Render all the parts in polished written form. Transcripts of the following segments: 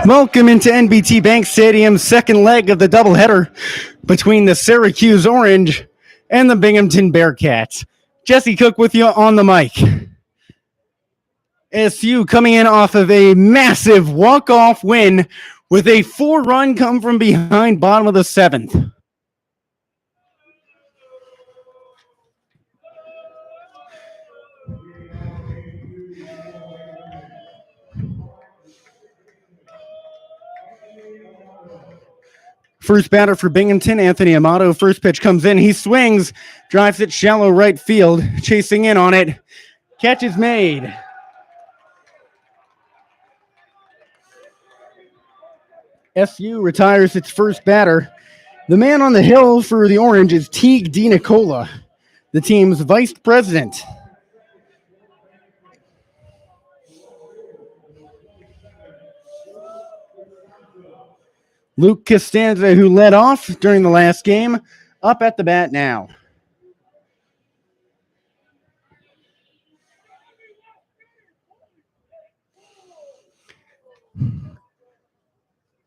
Welcome into NBT Bank Stadium's second leg of the doubleheader between the Syracuse Orange and the Binghamton Bearcats. Jesse Cook with you on the mic. SU coming in off of a massive walk-off win with a 4-run come from behind bottom of the 7th. First batter for Binghamton, Anthony Amato. First pitch comes in. He swings, drives it shallow right field, chasing in on it. Catch is made. SU retires its first batter. The man on the hill for the Orange is Teague DiNicola, the team's vice president. Luke Costanza, who led off during the last game, up at the bat now.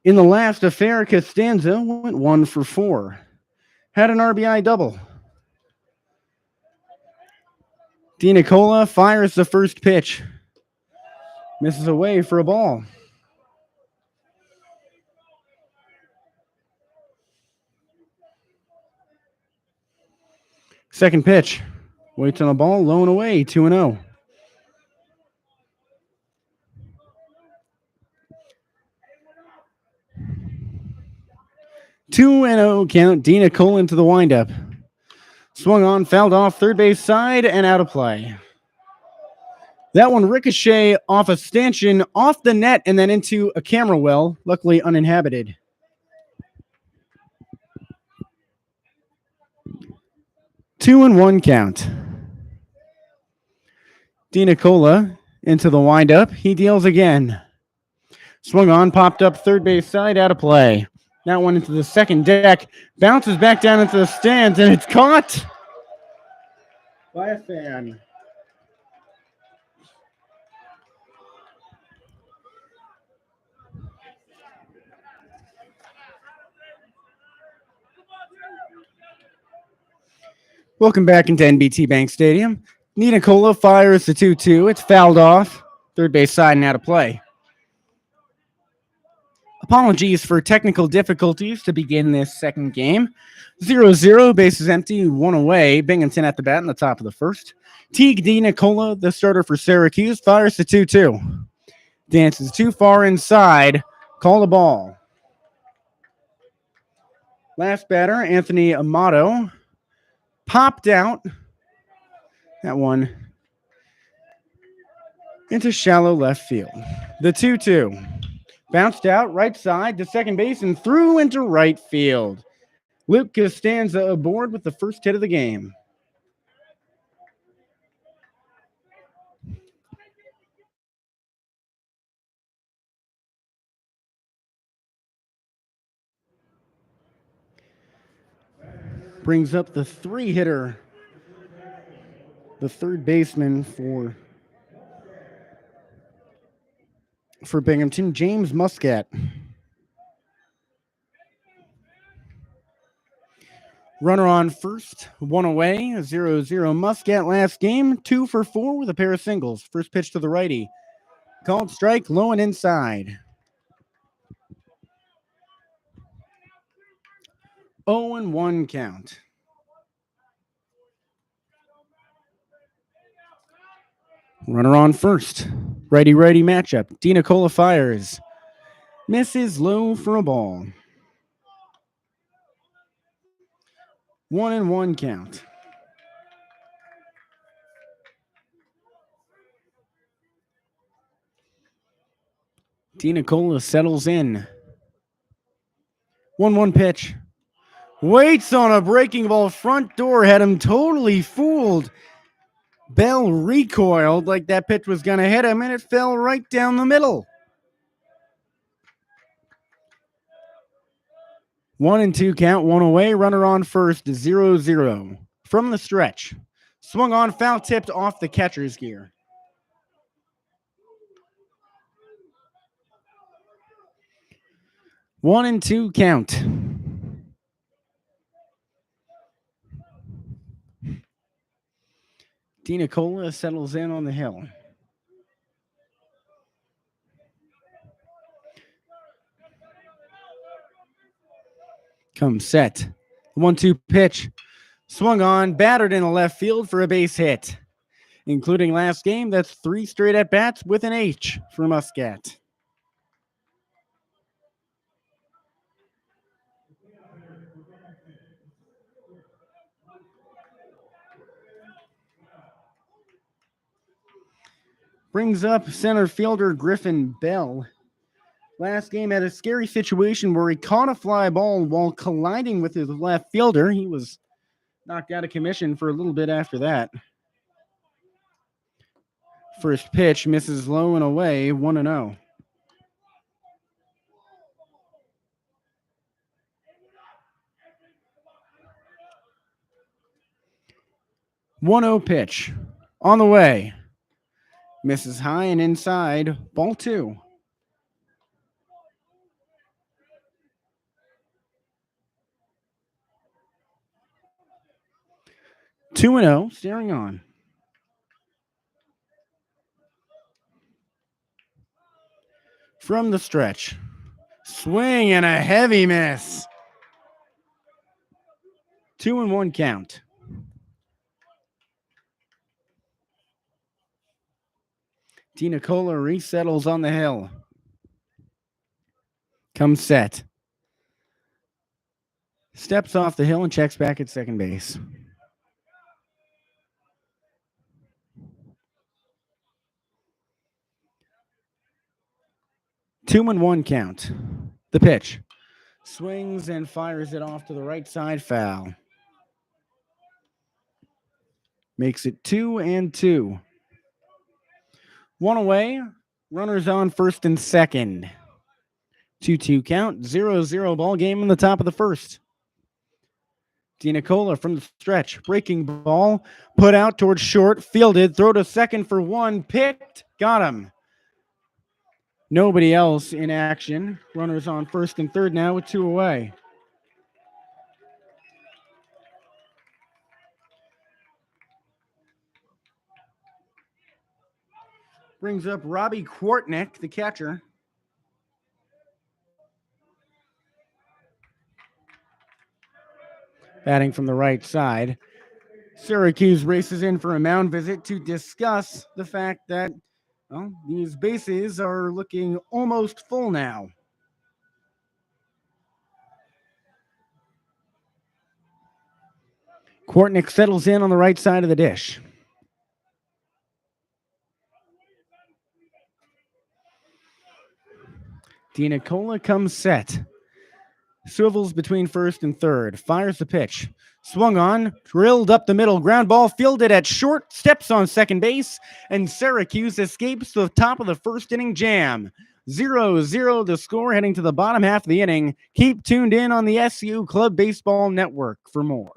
In the last affair, Costanza went 1 for 4. Had an RBI double. DiNicola fires the first pitch. Misses away for a ball. Second pitch. Waits on a ball, low and away, 2-0. Two and 0 count. DiNicola into the windup. Swung on, fouled off third base side and out of play. That one ricochet off a stanchion, off the net, and then into a camera well, luckily uninhabited. Two and 1 count. DiNicola into the windup. He deals again. Swung on, popped up third base side, out of play. That one into the second deck. Bounces back down into the stands, and it's caught by a fan. Welcome back into NBT Bank Stadium. DiNicola fires the 2-2. It's fouled off. Third base side and out of play. Apologies for technical difficulties to begin this second game. 0-0, bases empty, 1 away. Binghamton at the bat in the top of the first. Teague DiNicola, the starter for Syracuse, fires the 2-2. Dances too far inside. Call the ball. Last batter, Anthony Amato. Popped out. That one into shallow left field. The 2-2. Bounced out right side to second base and through into right field. Luke Costanza aboard with the first hit of the game. Brings up the 3-hitter, the third baseman for Binghamton, James Muscat. Runner on first, 1 away, 0-0 Muscat last game, 2 for 4 with a pair of singles. First pitch to the righty. Called strike, low and inside. 0-1 count. Runner on first. Righty-righty matchup. DiNicola fires. Misses low for a ball. 1-1 count. DiNicola settles in. 1-1 pitch. Waits on a breaking ball. Front door had him totally fooled. Bell recoiled like that pitch was going to hit him, and it fell right down the middle. 1-2 count, one away, runner on first, 0-0. From the stretch. Swung on, foul tipped off the catcher's gear. One and two count. DiNicola settles in on the hill. Comes set. 1-2 pitch. Swung on, battered in the left field for a base hit. Including last game, that's 3 straight at-bats with an H for Muscat. Brings up center fielder Griffin Bell. Last game had a scary situation where he caught a fly ball while colliding with his left fielder. He was knocked out of commission for a little bit after that. First pitch misses low and away, 1-0. 1-0 pitch. On the way. Misses high and inside, ball 2. Two and 0, staring on. From the stretch. Swing and a heavy miss. 2-1 count. DiNicola resettles on the hill. Comes set. Steps off the hill and checks back at second base. Two and 1 count. The pitch. Swings and fires it off to the right side, foul. Makes it 2-2. One away. Runners on first and second. 2-2 count. 0-0 ball game in the top of the first. DiNicola from the stretch. Breaking ball. Put out towards short. Fielded. Throw to second for 1. Picked. Got him. Nobody else in action. Runners on first and third now with 2 away. Brings up Robbie Kwartnick, the catcher. Batting from the right side. Syracuse races in for a mound visit to discuss the fact that, well, these bases are looking almost full now. Kwartnick settles in on the right side of the dish. DiNicola comes set. Swivels between first and third. Fires the pitch. Swung on. Drilled up the middle. Ground ball fielded at short. Steps on second base. And Syracuse escapes the top of the first inning jam. 0-0 the score heading to the bottom half of the inning. Keep tuned in on the SU Club Baseball Network for more.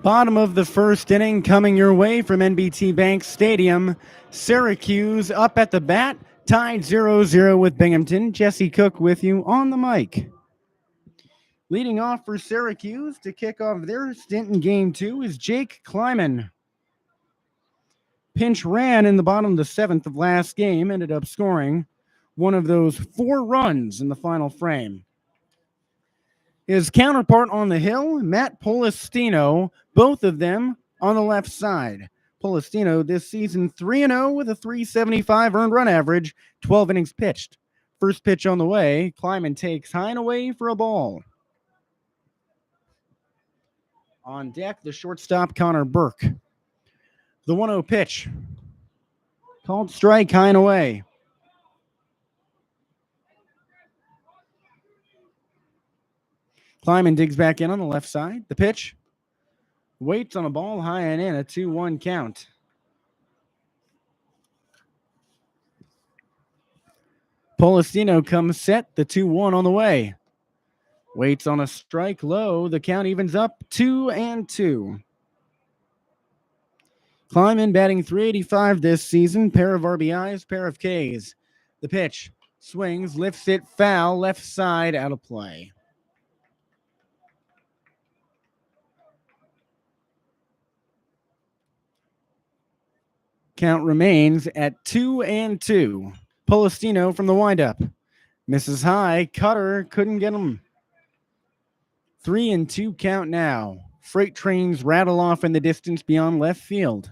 Bottom of the first inning coming your way from NBT Bank Stadium. Syracuse up at the bat, tied 0-0 with Binghamton. Jesse Cook with you on the mic. Leading off for Syracuse to kick off their stint in Game 2 is Jake Kleiman. Pinch ran in the bottom of the seventh of last game, ended up scoring one of those 4 runs in the final frame. His counterpart on the hill, Matt Polistino, both of them on the left side. Polistino this season 3-0 with a 375 earned run average, 12 innings pitched. First pitch on the way, Kleiman takes high and away for a ball. On deck, the shortstop, Connor Burke. The 1-0 pitch. Called strike, high and away. Kleiman digs back in on the left side. The pitch. Waits on a ball high and in, a 2-1 count. Polistino comes set, the 2-1 on the way. Waits on a strike low. The count evens up 2-2. Kleiman batting .385 this season. Pair of RBIs, pair of Ks. The pitch. Swings, lifts it foul, left side, out of play. Count remains at 2-2. Polistino from the windup. Misses high. Cutter couldn't get him. 3-2 count now. Freight trains rattle off in the distance beyond left field.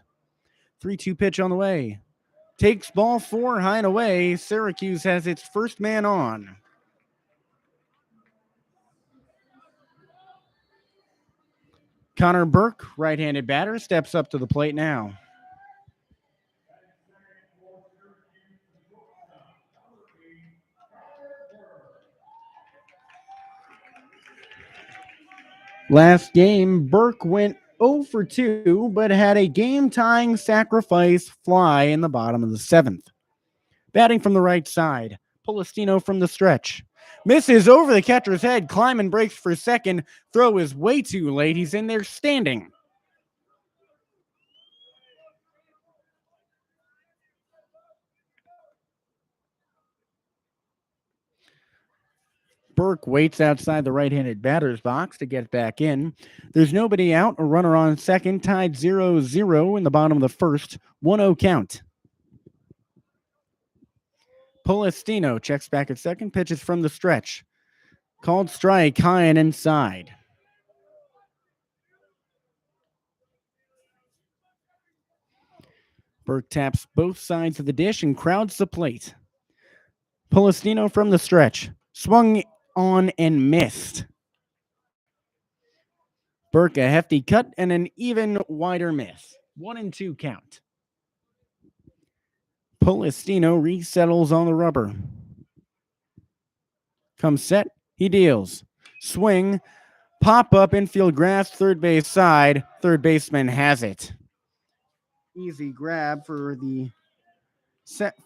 3-2 pitch on the way. Takes ball 4 high and away. Syracuse has its first man on. Connor Burke, right-handed batter, steps up to the plate now. Last game, Burke went 0 for 2, but had a game-tying sacrifice fly in the bottom of the seventh. Batting from the right side, Polistino from the stretch. Misses over the catcher's head. Kleiman breaks for second. Throw is way too late. He's in there standing. Burke waits outside the right-handed batter's box to get back in. There's nobody out. A runner on second, tied 0-0 in the bottom of the first. 1-0 count. Polistino checks back at second, pitches from the stretch. Called strike, high and inside. Burke taps both sides of the dish and crowds the plate. Polistino from the stretch. Swung on and missed. Burke a hefty cut and an even wider miss. 1-2 count. Polistino resettles on the rubber. Comes set, he deals. Swing, pop up, infield grass, third base side. Third baseman has it. Easy grab for the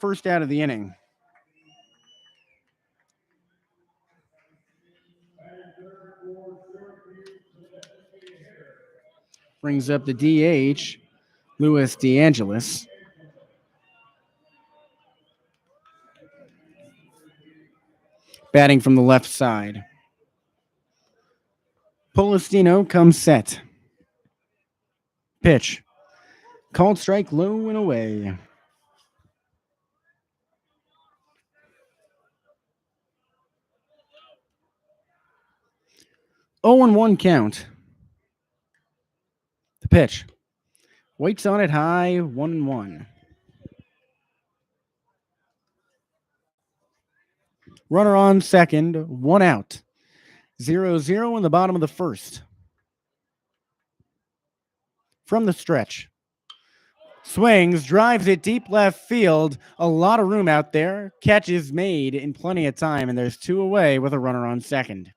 first out of the inning. Brings up the DH, Louis DeAngelis. Batting from the left side. Polistino comes set. Pitch. Called strike low and away. Oh and 1 count. The pitch. Waits on it high, 1-1. Runner on second, 1 out. 0-0 in the bottom of the first. From the stretch. Swings, drives it deep left field. A lot of room out there. Catch is made in plenty of time, and there's 2 away with a runner on second.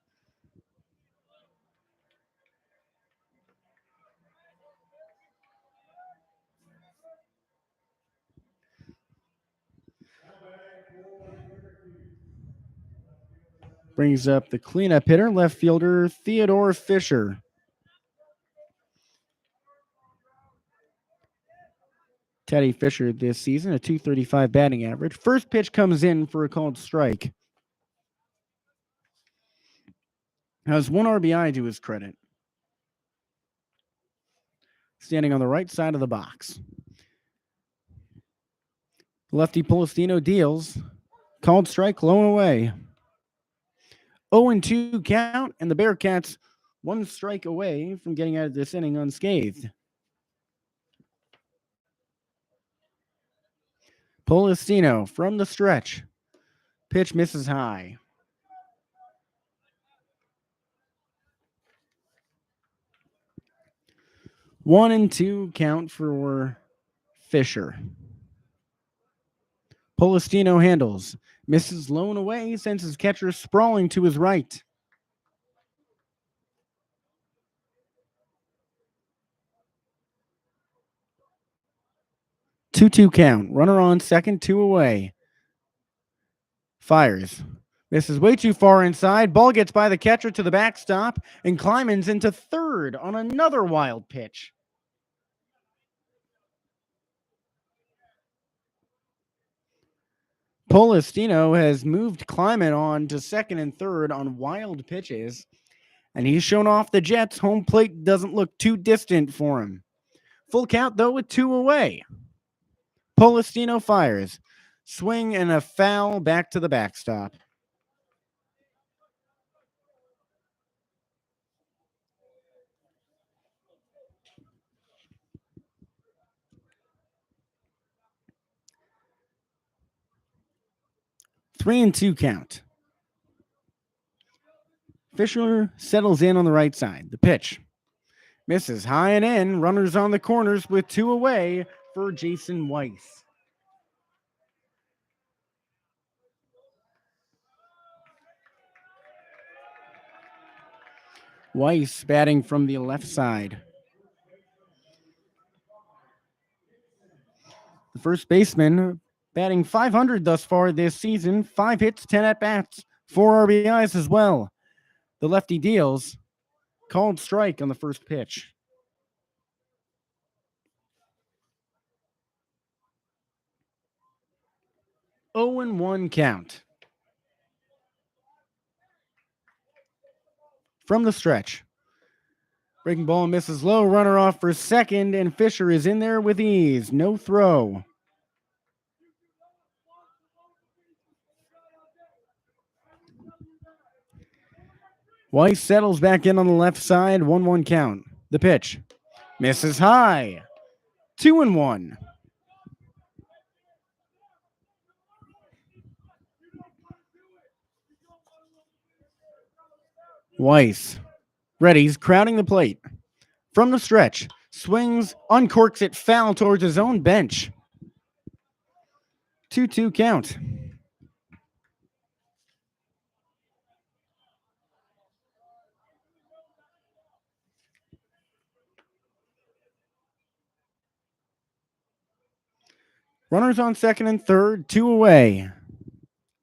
Brings up the cleanup hitter, left fielder Theodore Fisher. Teddy Fisher this season, a .235 batting average. First pitch comes in for a called strike. Has 1 RBI to his credit. Standing on the right side of the box. Lefty Polistino deals. Called strike, low and away. 0-2 count, and the Bearcats 1 strike away from getting out of this inning unscathed. Polistino from the stretch. Pitch misses high. 1-2 count for Fisher. Polistino handles. Misses low and away, sends his catcher sprawling to his right. Two count. Runner on second, 2 away. Fires. Misses way too far inside. Ball gets by the catcher to the backstop, and Kleiman's into third on another wild pitch. Polistino has moved Kleiman on to second and third on wild pitches, and he's shown off the Jets. Home plate doesn't look too distant for him. Full count, though, with 2 away. Polistino fires. Swing and a foul back to the backstop. Three and two count. Fisher settles in on the right side. The pitch. Misses high and in. Runners on the corners with 2 away for Jason Weiss. Weiss batting from the left side. The first baseman batting .500 thus far this season. 5 hits, 10 at-bats, 4 RBIs as well. The lefty deals. Called strike on the first pitch. Oh and 1 count. From the stretch. Breaking ball misses low. Runner off for second, and Fisher is in there with ease. No throw. Weiss settles back in on the left side. 1-1 count. The pitch. Misses high. 2-1. Weiss. Ready's crowding the plate. From the stretch. Swings, uncorks it foul towards his own bench. 2-2 count. Runners on second and third, 2 away.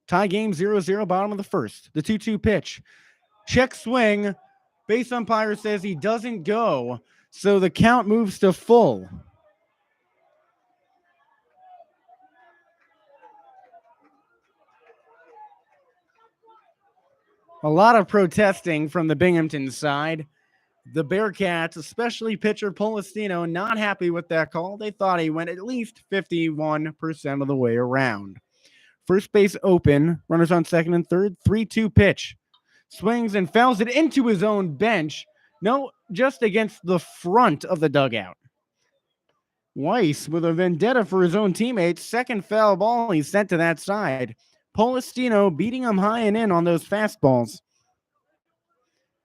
Tie game 0-0, bottom of the first. The 2-2 pitch. Check swing. Base umpire says he doesn't go, so the count moves to full. A lot of protesting from the Binghamton side. The Bearcats, especially pitcher Polistino, not happy with that call. They thought he went at least 51% of the way around. First base open, runners on second and third, 3-2 pitch. Swings and fouls it into his own bench. No, just against the front of the dugout. Weiss with a vendetta for his own teammates. Second foul ball he's sent to that side. Polistino beating him high and in on those fastballs.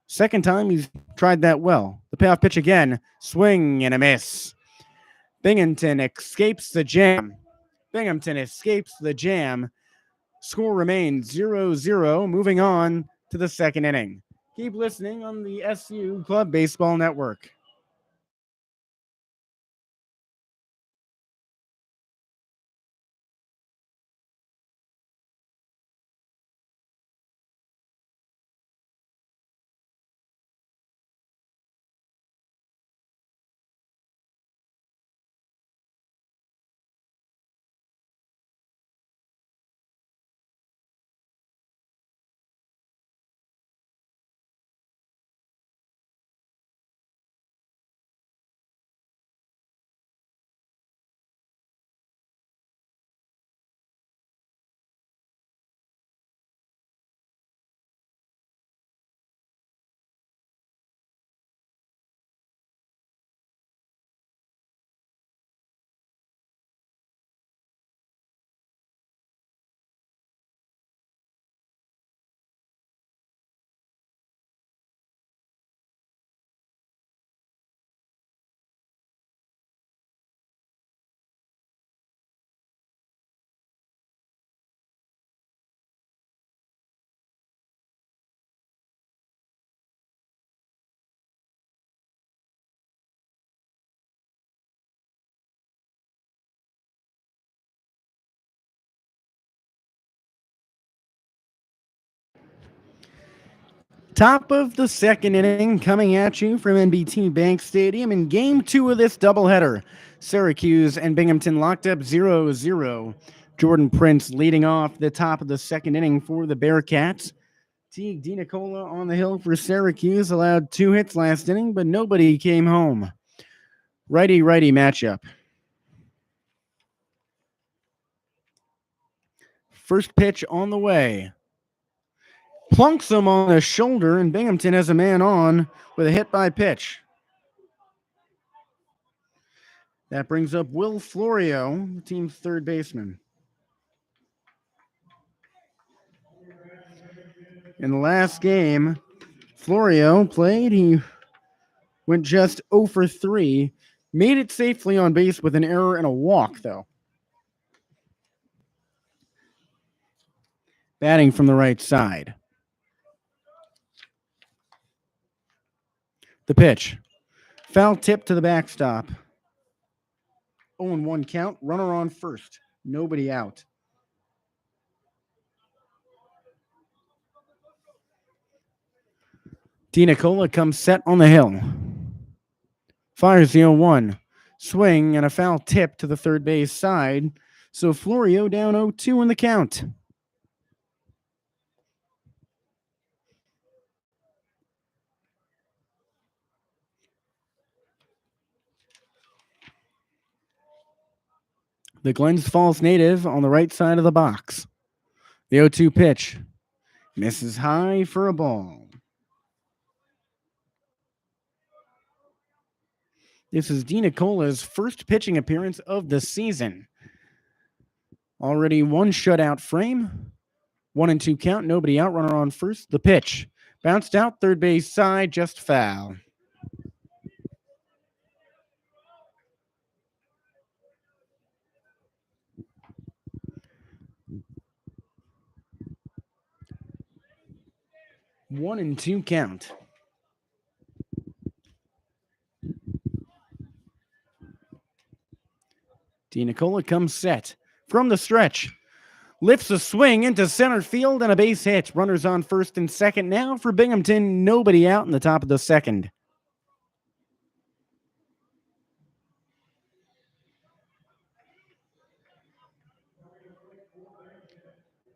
Second time he's tried that well. The payoff pitch again. Swing and a miss. Binghamton escapes the jam. Score remains 0-0. Moving on to the second inning. Keep listening on the SU Club Baseball Network. Top of the second inning coming at you from NBT Bank Stadium in game 2 of this doubleheader. Syracuse and Binghamton locked up 0-0. Jordan Prince leading off the top of the second inning for the Bearcats. Teague DiNicola on the hill for Syracuse allowed 2 hits last inning, but nobody came home. Righty-righty matchup. First pitch on the way. Plunks him on the shoulder, and Binghamton has a man on with a hit by pitch. That brings up Will Florio, the team's third baseman. In the last game Florio played, he went just 0 for 3. Made it safely on base with an error and a walk, though. Batting from the right side. The pitch. Foul tip to the backstop. 0-1 count. Runner on first. Nobody out. DiNicola comes set on the hill. Fires the 0-1. Swing and a foul tip to the third base side. So Florio down 0-2 in the count. The Glens Falls native on the right side of the box. The 0-2 pitch. Misses high for a ball. This is DiNicola's first pitching appearance of the season. Already one shutout frame. 1-2 count, nobody out, runner on first. The pitch. Bounced out, third base side, just foul. One and two count. DiNicola comes set from the stretch. Lifts a swing into center field and a base hit. Runners on first and second now for Binghamton. Nobody out in the top of the second.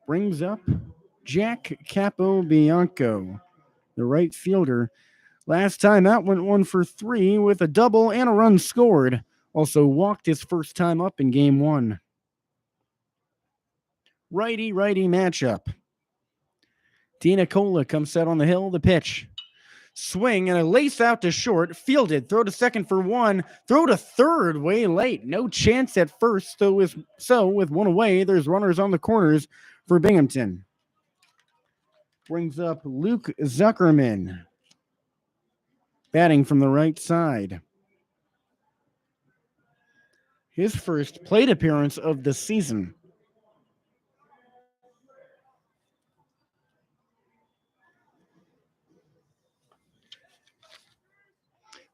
Brings up Jack Capobianco, the right fielder. Last time out went 1 for 3 with a double and a run scored. Also walked his first time up in game 1. Righty-righty matchup. DiNicola comes set on the hill. The pitch. Swing and a lace out to short. Fielded. Throw to second for 1. Throw to third way late. No chance at first. So with one away, there's runners on the corners for Binghamton. Brings up Luke Zuckerman. Batting from the right side. His first plate appearance of the season.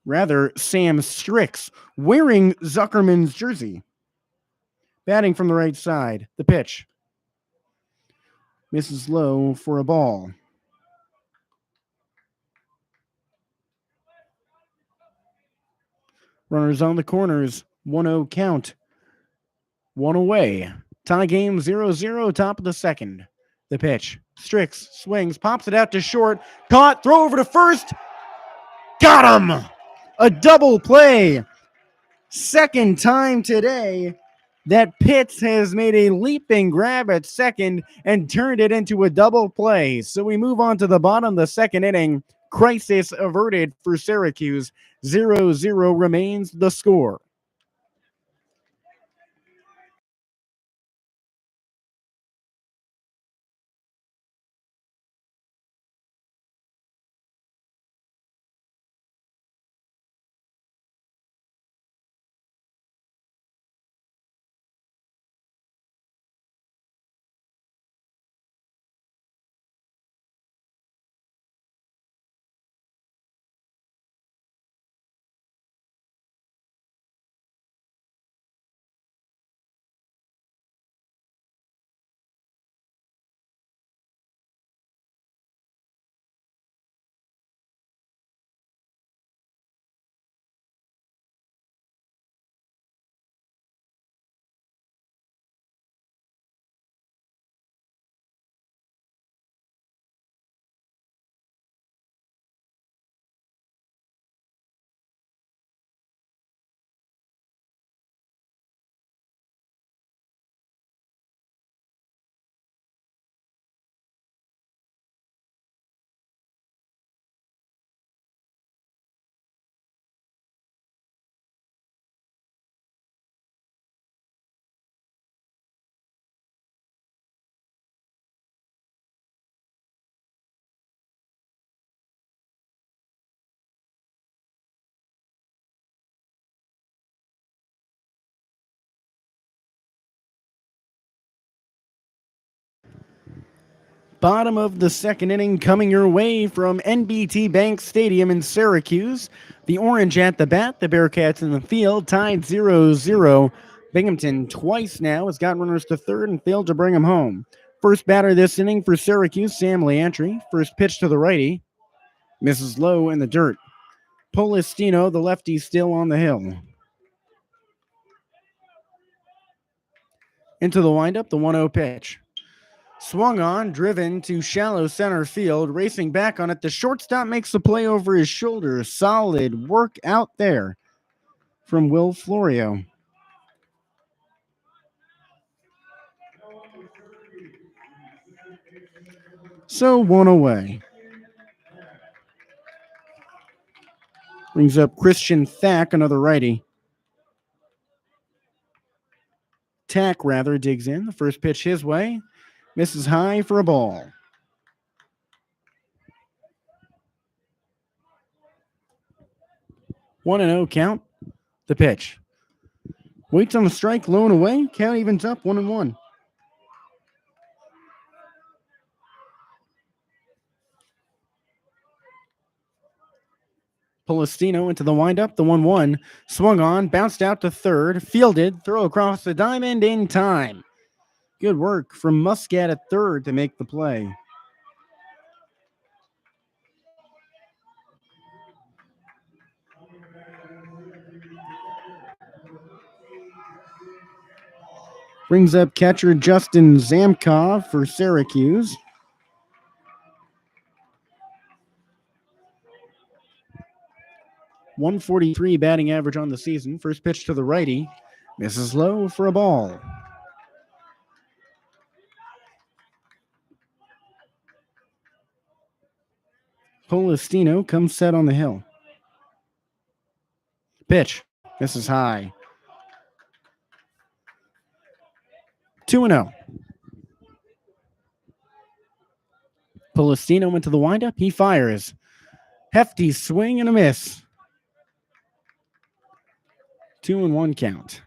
Rather, Sam Strix wearing Zuckerman's jersey. Batting from the right side. The pitch. Misses low for a ball. Runners on the corners. 1-0 count. One away. Tie game 0-0, top of the second. The pitch. Strix swings, pops it out to short. Caught, throw over to first. Got him! A double play. Second time today that Pitts has made a leaping grab at second and turned it into a double play. So we move on to the bottom of the second inning. Crisis averted for Syracuse. 0-0 remains the score. Bottom of the second inning coming your way from NBT Bank Stadium in Syracuse. The Orange at the bat, the Bearcats in the field, tied 0-0. Binghamton twice now has got runners to third and failed to bring them home. First batter this inning for Syracuse, Sam Leantry. First pitch to the righty, misses low in the dirt. Polistino, the lefty, still on the hill. Into the windup, the 1-0 pitch. Swung on, driven to shallow center field, racing back on it. The shortstop makes the play over his shoulder. Solid work out there from Will Florio. So one away. Brings up Christian Thack, another righty. Tack, rather, digs in. The first pitch his way. Misses high for a ball. 1-0 count. The pitch. Waits on the strike, low and away. Count evens up 1-1. Polistino into the windup, the 1-1. Swung on, bounced out to third, fielded, throw across the diamond in time. Good work from Muscat at third to make the play. Brings up catcher Justin Zamkov for Syracuse. .143 batting average on the season. First pitch to the righty. Misses low for a ball. Polistino comes set on the hill. Pitch. Misses high. 2-0. Polistino went to the windup. He fires. Hefty swing and a miss. 2-1 count.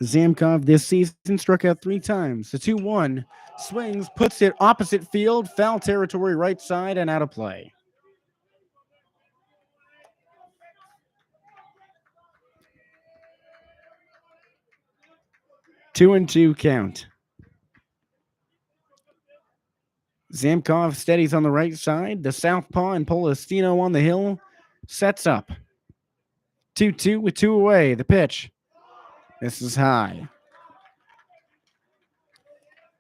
Zamkov this season struck out 3 times. The 2-1 swings, puts it opposite field, foul territory right side, and out of play. Two and two count. Zamkov steadies on the right side. The southpaw and Polistino on the hill. Sets up. 2-2 with 2 away. The pitch. This is high.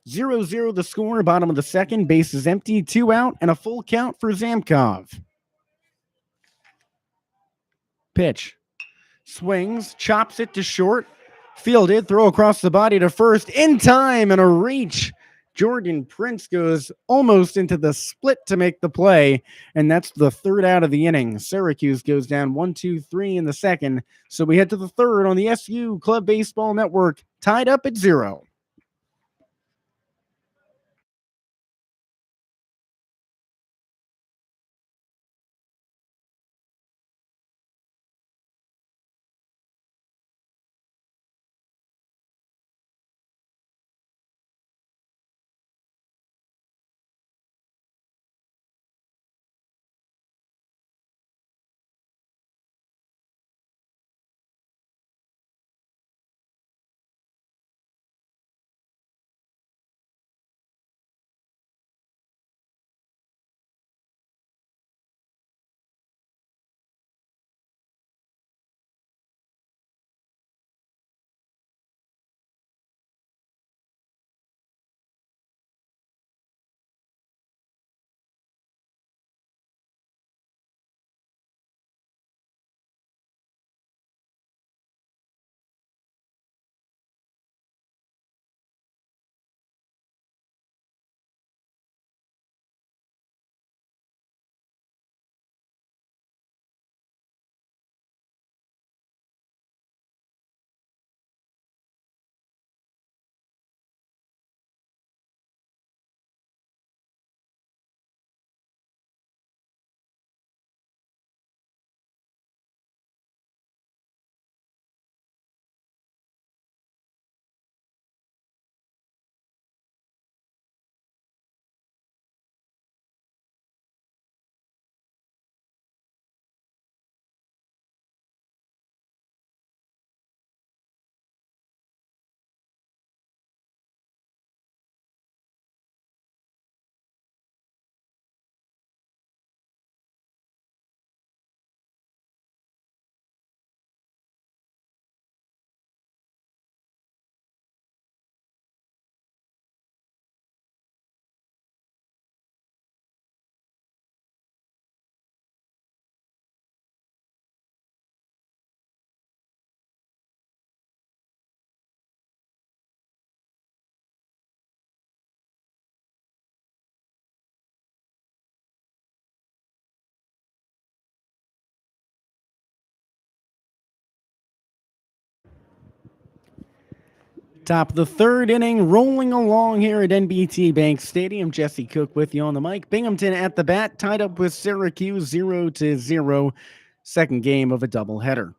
0-0 the score. Bottom of the second. Base is empty. 2 out and a full count for Zamkov. Pitch. Swings. Chops it to short. Fielded. Throw across the body to first. In time and a reach. Jordan Prince goes almost into the split to make the play, and that's the third out of the inning. Syracuse goes down 1-2-3 in the second, so we head to the third on the SU Club Baseball Network, tied up at 0. Top of the third inning, rolling along here at NBT Bank Stadium. Jesse Cook with you on the mic. Binghamton at the bat, tied up with Syracuse 0-0. Second game of a doubleheader.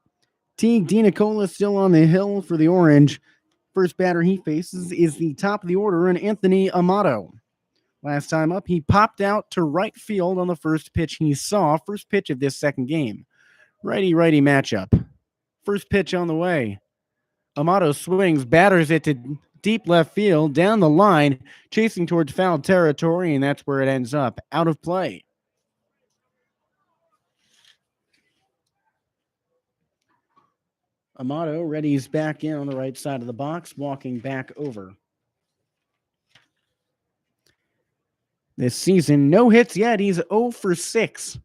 Teague DiNicola still on the hill for the Orange. First batter he faces is the top of the order, and Anthony Amato. Last time up, he popped out to right field on the first pitch he saw. First pitch of this second game. Righty-righty matchup. First pitch on the way. Amato swings, batters it to deep left field, down the line, chasing towards foul territory, and that's where it ends up, out of play. Amato readies back in on the right side of the box, walking back over. This season, no hits yet. He's 0 for 6.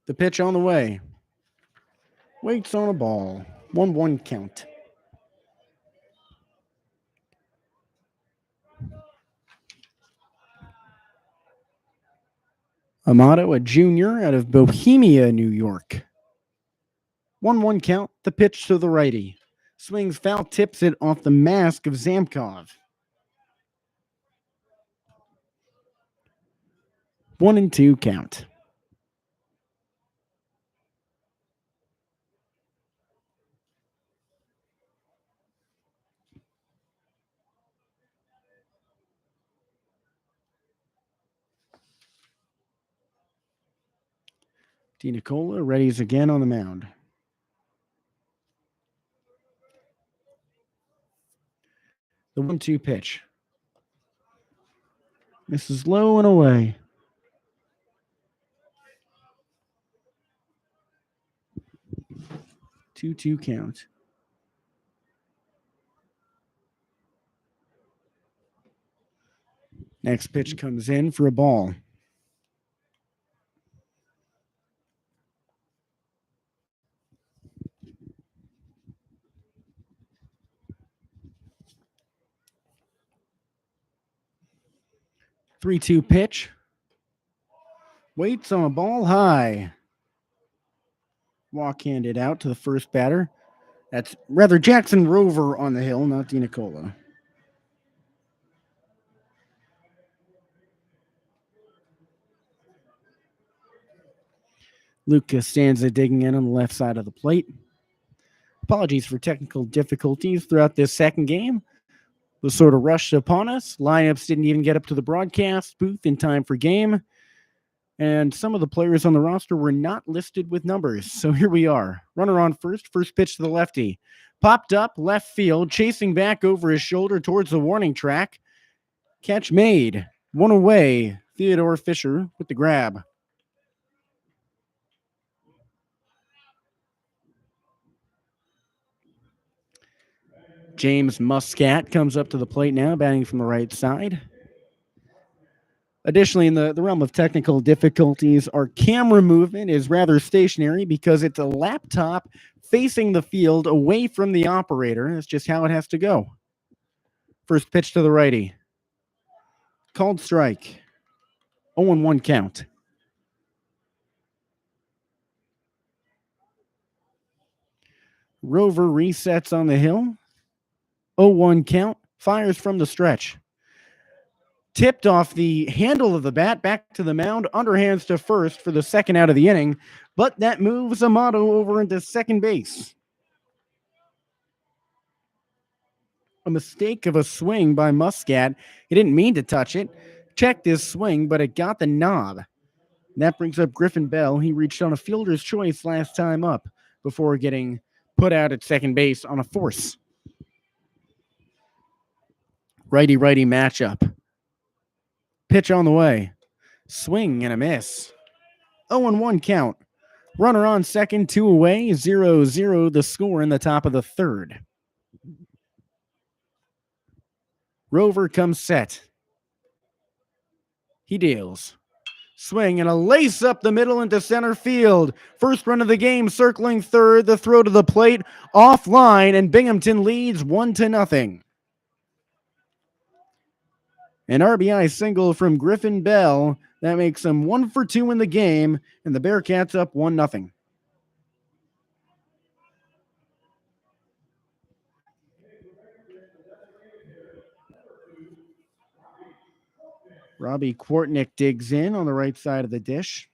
The pitch on the way. Waits on a ball. 1-1 count. Amato, a junior out of Bohemia, New York. 1-1 count. The pitch to the righty. Swings foul, tips it off the mask of Zamkov. 1-2 count. DiNicola readies again on the mound. The 1-2 pitch. Misses low and away. Two count. Next pitch comes in for a ball. Three-two pitch. Waits on a ball high. Walk handed out to the first batter. That's rather Jackson Rover on the hill, not DiNicola. Luke Costanza digging in on the left side of the plate. Apologies for technical difficulties throughout this second game. Was sort of rushed upon us. Lineups didn't even get up to the broadcast booth in time for game. And some of the players on the roster were not listed with numbers. So here we are. Runner on first. First pitch to the lefty. Popped up left field, chasing back over his shoulder towards the warning track. Catch made. One away. Theodore Fisher with the grab. James Muscat comes up to the plate now, batting from the right side. Additionally, in the realm of technical difficulties, our camera movement is rather stationary because it's a laptop facing the field away from the operator. That's just how it has to go. First pitch to the righty. Called strike. 0-1 count. Rover resets on the hill. 0-1 count. Fires from the stretch. Tipped off the handle of the bat, back to the mound, underhands to first for the second out of the inning, but that moves Amato over into second base. A mistake of a swing by Muscat. He didn't mean to touch it. Checked his swing, but it got the knob. That brings up Griffin Bell. He reached on a fielder's choice last time up before getting put out at second base on a force. Righty-righty matchup. Pitch on the way. Swing and a miss. 0-1 count. Runner on second, 2 away, 0-0 the score in the top of the third. Rover comes set. He deals. Swing and a lace up the middle into center field. First run of the game, circling third. The throw to the plate, offline, and Binghamton leads 1-0. An RBI single from Griffin Bell. That makes him 1 for 2 in the game, and the Bearcats up 1-0. Robbie Kwartnick digs in on the right side of the dish.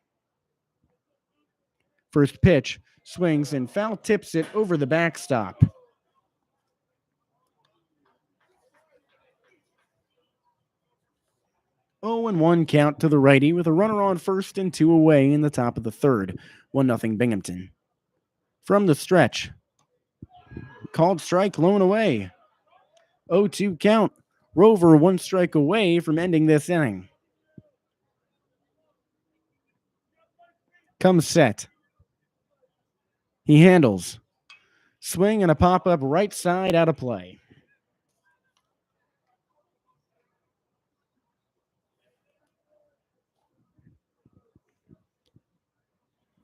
First pitch, swings and foul tips it over the backstop. Oh, and 1 count to the righty with a runner on first and 2 away in the top of the third. 1-0 Binghamton. From the stretch. Called strike, blown away. 0-2 count. Rover 1 strike away from ending this inning. Comes set. He handles. Swing and a pop-up right side out of play.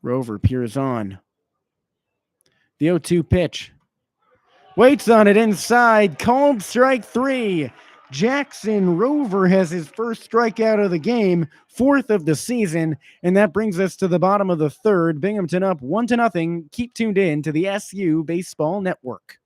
Rover peers on. The 0-2 pitch. Waits on it inside. Called strike 3. Jackson Rover has his first strikeout of the game, 4th of the season, and that brings us to the bottom of the third. Binghamton up 1-0. Keep tuned in to the SU Baseball Network.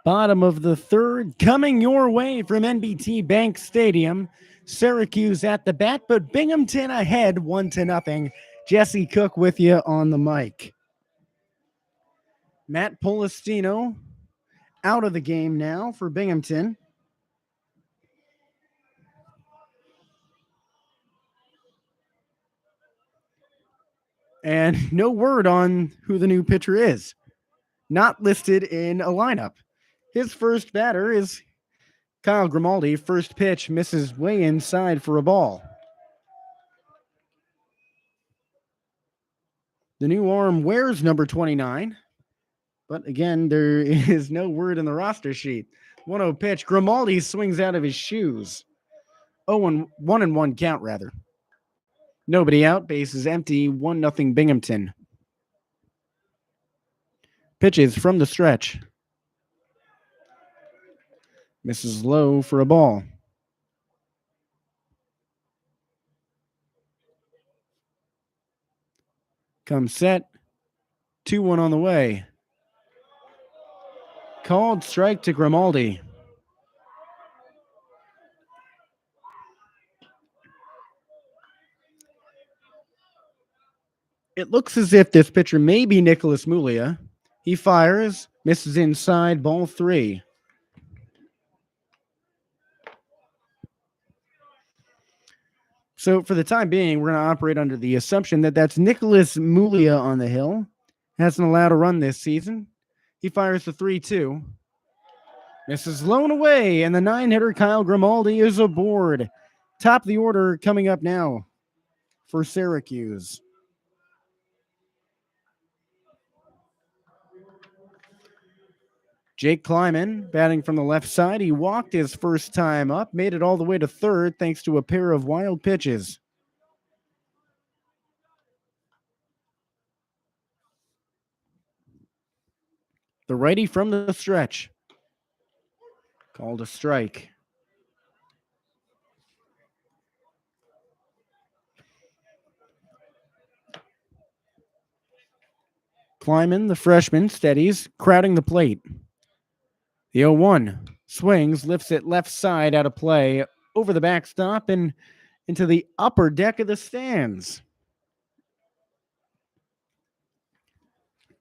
Bottom of the third, coming your way from NBT Bank Stadium. Syracuse at the bat, but Binghamton ahead 1-0. Jesse Cook with you on the mic. Matt Polistino out of the game now for Binghamton. And no word on who the new pitcher is. Not listed in a lineup. His first batter is Kyle Grimaldi. First pitch misses way inside for a ball. The new arm wears number 29. But again, there is no word in the roster sheet. 1-0 pitch. Grimaldi swings out of his shoes. 1-1 count, rather. Nobody out. Base is empty. 1-0 Binghamton. Pitches from the stretch. Misses low for a ball. Comes set. 2-1 on the way. Called strike to Grimaldi. It looks as if this pitcher may be Nicholas Mulia. He fires, misses inside, ball 3. So for the time being, we're going to operate under the assumption that that's Nicholas Mulia on the hill. Hasn't allowed a run this season. He fires the 3-2. Misses low and away, and the 9-hitter Kyle Grimaldi is aboard. Top of the order coming up now for Syracuse. Jake Kleiman batting from the left side. He walked his first time up, made it all the way to third thanks to a pair of wild pitches. The righty from the stretch. Called a strike. Kleiman, the freshman, steadies, crowding the plate. The 0-1 swings, lifts it left side out of play, over the backstop and into the upper deck of the stands.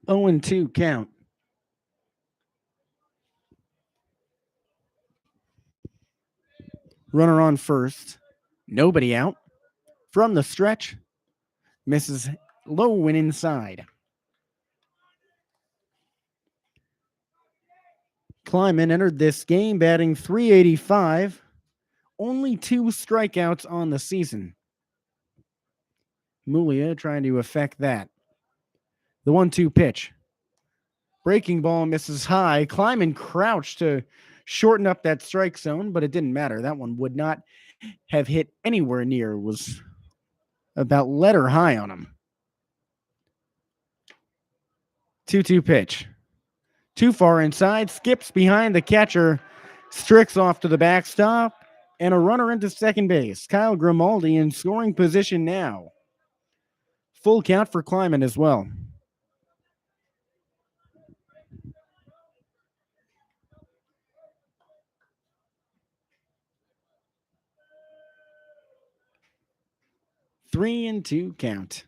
0-2 count. Runner on first. Nobody out. From the stretch. Misses low and inside. Kleiman entered this game batting .385. Only 2 strikeouts on the season. Mulia trying to affect that. The 1-2 pitch. Breaking ball misses high. Kleiman crouched to shorten up that strike zone, but it didn't matter. That one would not have hit anywhere near. It was about letter high on him. 2-2 pitch. Too far inside, skips behind the catcher, Strix off to the backstop, and a runner into second base. Kyle Grimaldi in scoring position now. Full count for Kleiman as well. Three and 2 count.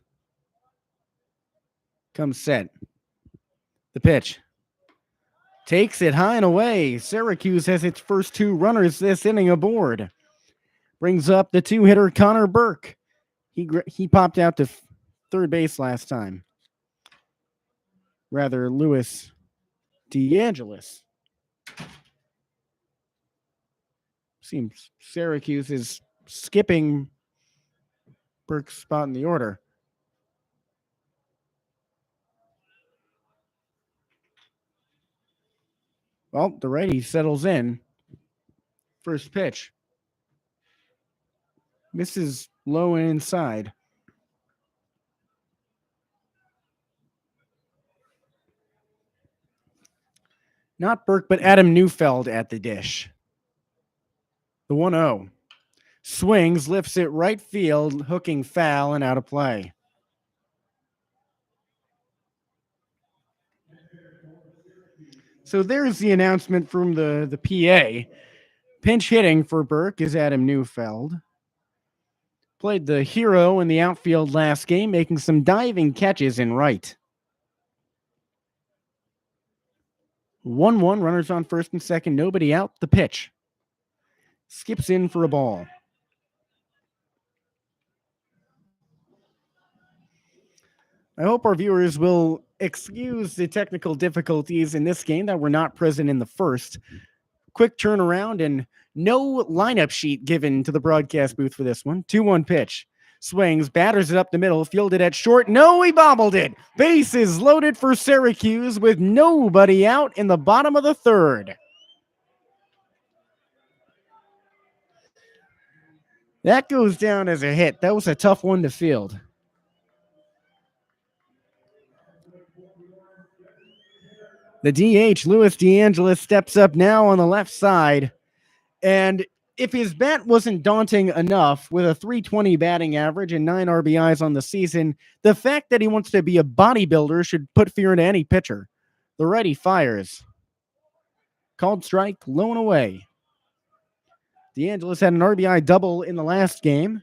Comes set. The pitch. Takes it high and away. Syracuse has its first 2 runners this inning aboard. Brings up the 2-hitter Connor Burke. He popped out to third base last time. Rather, Louis DeAngelis. Seems Syracuse is skipping Burke's spot in the order. Well, the righty settles in. First pitch. Misses low and inside. Not Burke, but Adam Neufeld at the dish. The 1-0. Swings, lifts it right field, hooking foul and out of play. So there's the announcement from the PA. Pinch hitting for Burke is Adam Neufeld. Played the hero in the outfield last game, making some diving catches in right. 1-1, runners on first and second, nobody out. The pitch. Skips in for a ball. I hope our viewers will excuse the technical difficulties in this game that were not present in the first. Quick turnaround and no lineup sheet given to the broadcast booth for this one. 2-1 pitch. Swings, batters it up the middle, fielded at short. No, he bobbled it. Bases loaded for Syracuse with nobody out in the bottom of the third. That goes down as a hit. That was a tough one to field. The DH, Louis DeAngelis, steps up now on the left side. And if his bat wasn't daunting enough with a .320 batting average and 9 RBIs on the season, the fact that he wants to be a bodybuilder should put fear into any pitcher. The righty fires. Called strike, low and away. DeAngelis had an RBI double in the last game.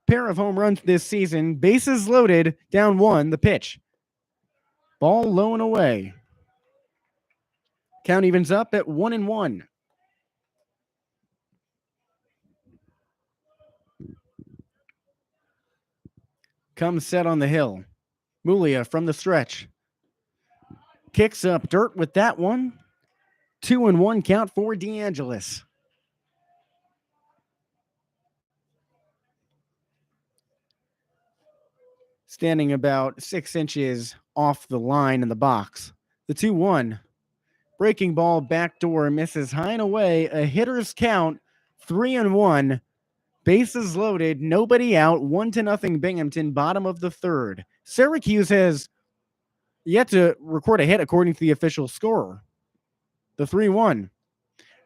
Pair of home runs this season. Bases loaded, down 1, the pitch. Ball low and away. Count evens up at 1-1. Comes set on the hill. Mulia from the stretch. Kicks up dirt with that one. 2-1 count for DeAngelis. Standing about 6 inches off the line in the box. The 2-1. Breaking ball backdoor misses high and away. A hitter's count. 3-1. Bases loaded. Nobody out. 1-0 Binghamton. Bottom of the third. Syracuse has yet to record a hit according to the official scorer. The 3-1.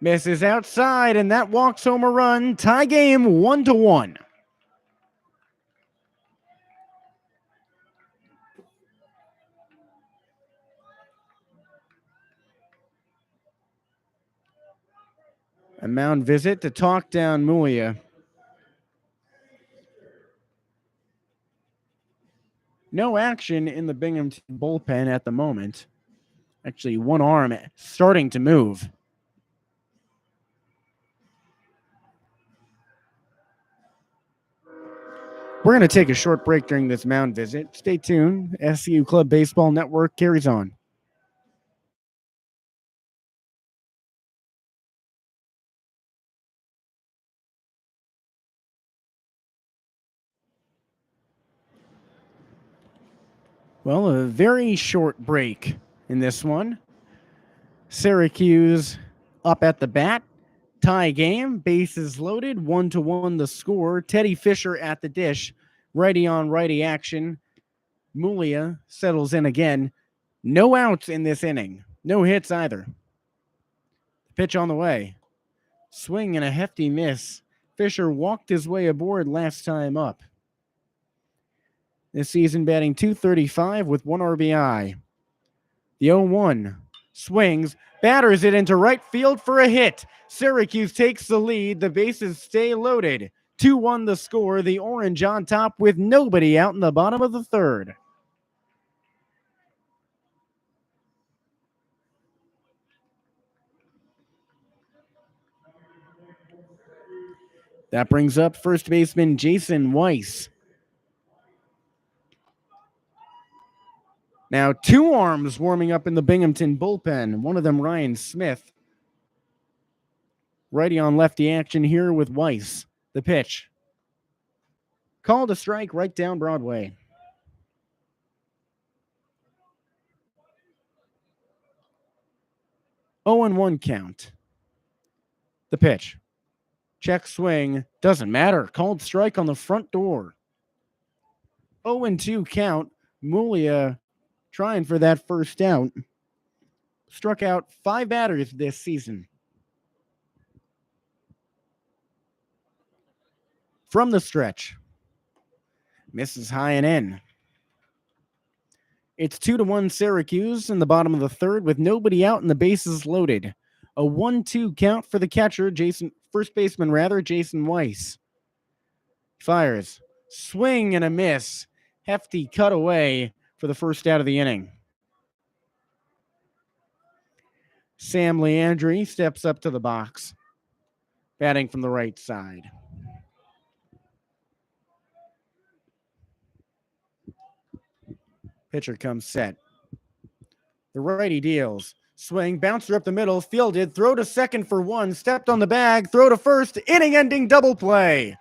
Misses outside, and that walks home a run. Tie game 1-1. A mound visit to talk down Mulia. No action in the Binghamton bullpen at the moment. Actually, one arm starting to move. We're going to take a short break during this mound visit. Stay tuned. SCU Club Baseball Network carries on. Well, a very short break in this one. Syracuse up at the bat. Tie game. Bases loaded. 1-1 the score. Teddy Fisher at the dish. Righty on righty action. Mulia settles in again. No outs in this inning. No hits either. Pitch on the way. Swing and a hefty miss. Fisher walked his way aboard last time up. This season batting .235 with 1 RBI. The 0-1 swings, batters it into right field for a hit. Syracuse takes the lead. The bases stay loaded. 2-1 the score. The Orange on top with nobody out in the bottom of the third. That brings up first baseman Jason Weiss. Now, 2 arms warming up in the Binghamton bullpen. One of them, Ryan Smith. Righty on lefty action here with Weiss. The pitch. Called a strike right down Broadway. Oh, 0-1 count. The pitch. Check swing. Doesn't matter. Called strike on the front door. 0-2 count. Mulia trying for that first out. Struck out 5 batters this season. From the stretch. Misses high and in. It's 2-1 Syracuse in the bottom of the third with nobody out and the bases loaded. A 1-2 count for the catcher, first baseman, Jason Weiss. Fires. Swing and a miss. Hefty cut away for the first out of the inning. Sam Leandri steps up to the box, batting from the right side. Pitcher comes set. The righty deals. Swing, bouncer up the middle, fielded, throw to second for 1, stepped on the bag, throw to first, inning-ending double play.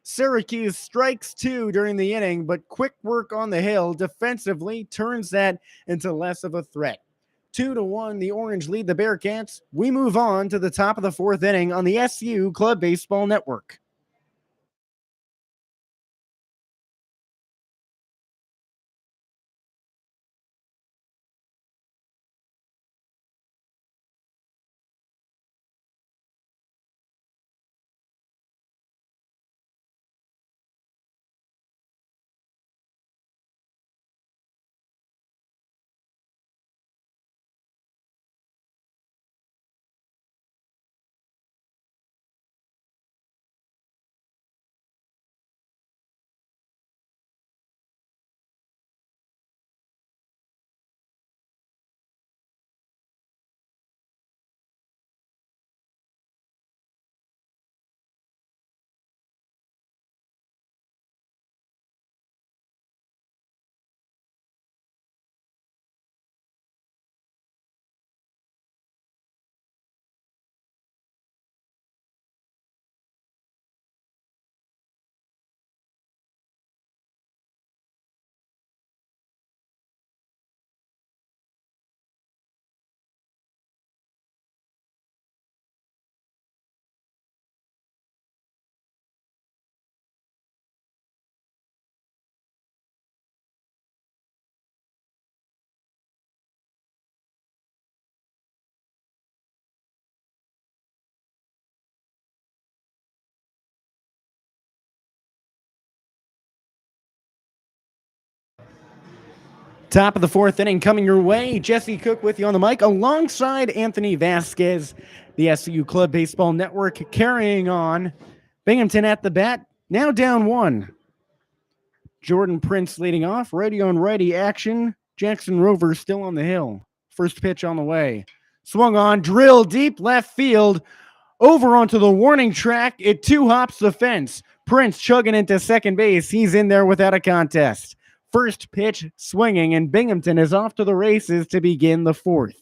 Syracuse strikes 2 during the inning, but quick work on the hill defensively turns that into less of a threat. 2-1, the Orange lead the Bearcats. We move on to the top of the 4th inning on the SU Club Baseball Network. Top of the fourth inning coming your way. Jesse Cook with you on the mic alongside Anthony Vasquez. The SU Club Baseball Network carrying on. Binghamton at the bat, now down 1. Jordan Prince leading off. Righty on righty action. Jackson Rover still on the hill. First pitch on the way. Swung on, drill deep left field. Over onto the warning track. It 2-hops the fence. Prince chugging into second base. He's in there without a contest. First pitch swinging, and Binghamton is off to the races to begin the fourth.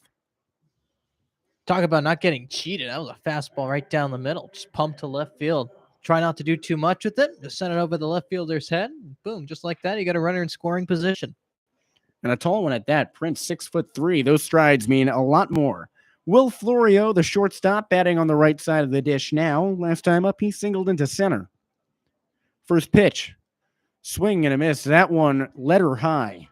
Talk about not getting cheated. That was a fastball right down the middle. Just pumped to left field. Try not to do too much with it. Just send it over the left fielder's head. Boom, just like that. You got a runner in scoring position. And a tall one at that. Prince, 6'3". Those strides mean a lot more. Will Florio, the shortstop, batting on the right side of the dish now. Last time up, he singled into center. First pitch. Swing and a miss. That one letter high.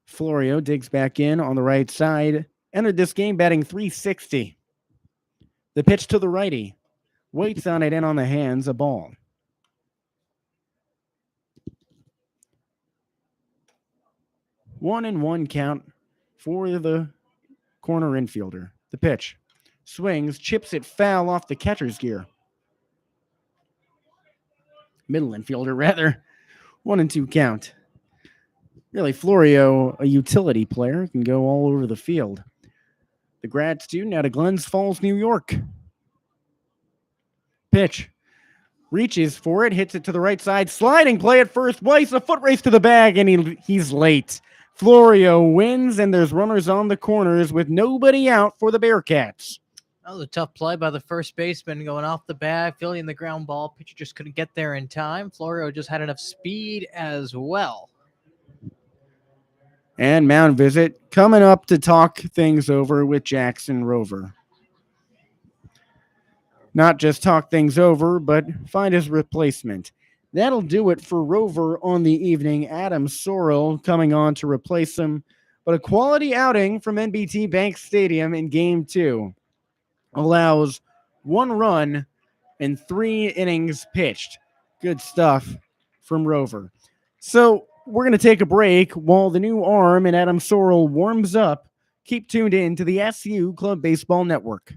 Florio digs back in on the right side. Entered this game batting .360. The pitch to the righty. Waits on it in on the hands. A ball. One and one count for the corner infielder. The pitch. Swings, chips it foul off the catcher's gear. Middle infielder, rather. 1-2 count. Really, Florio, a utility player, can go all over the field. The grad student out of Glens Falls, New York. Pitch. Reaches for it, hits it to the right side. Sliding play at first base, a foot race to the bag, and he's late. Florio wins, and there's runners on the corners with nobody out for the Bearcats. That was a tough play by the first baseman going off the bag, fielding the ground ball. Pitcher just couldn't get there in time. Florio just had enough speed as well. And mound visit coming up to talk things over with Jackson Rover. Not just talk things over, but find his replacement. That'll do it for Rover on the evening. Adam Sorrell coming on to replace him. But a quality outing from NBT Bank Stadium in Game 2. Allows 1 run and 3 innings pitched. Good stuff from Rover. So we're going to take a break while the new arm and Adam Sorrell warms up. Keep tuned in to the SU Club Baseball Network.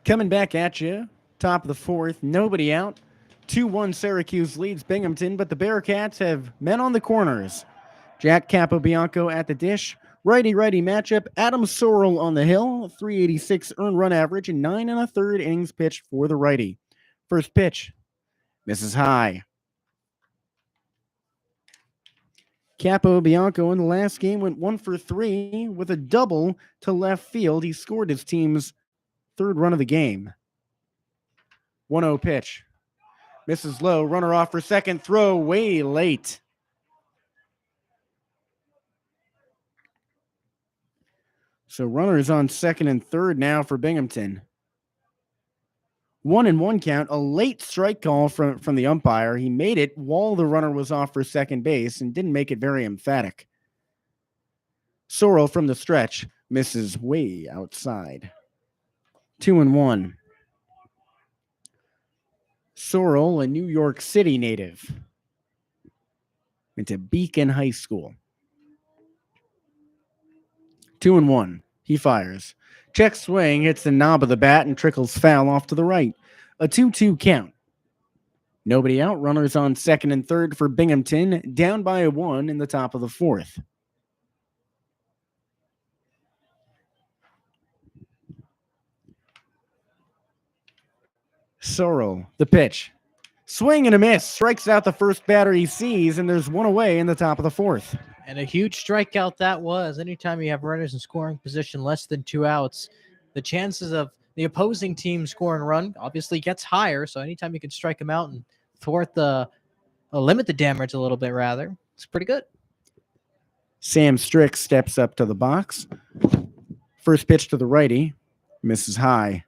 Coming back at you, top of the fourth, nobody out. 2-1 Syracuse leads Binghamton, but the Bearcats have men on the corners. Jack Capobianco at the dish. Righty-righty matchup. Adam Sorrell on the hill. 386 earned run average and 9 1/3 innings pitched for the righty. First pitch. Misses high. Capobianco in the last game went 1 for 3 with a double to left field. He scored his team's 3rd run of the game. 1-0 pitch. Misses low. Runner off for second. Throw way late. So runners on second and third now for Binghamton. 1-1 count, a late strike call from the umpire. He made it while the runner was off for second base and didn't make it very emphatic. Sorrell from the stretch misses way outside. 2-1. Sorrell, a New York City native, went to Beacon High School. 2-1. He fires. Check swing, hits the knob of the bat and trickles foul off to the right. A 2-2 count. Nobody out. Runners on second and third for Binghamton, down by a 1 in the top of the fourth. Sorrell, the pitch. Swing and a miss. Strikes out the first batter he sees, and there's one away in the top of the fourth. And a huge strikeout that was. Anytime you have runners in scoring position less than 2 outs, the chances of the opposing team scoring a run obviously gets higher. So anytime you can strike them out and limit the damage a little bit, rather, it's pretty good. Sam Strick steps up to the box. First pitch to the righty, misses high.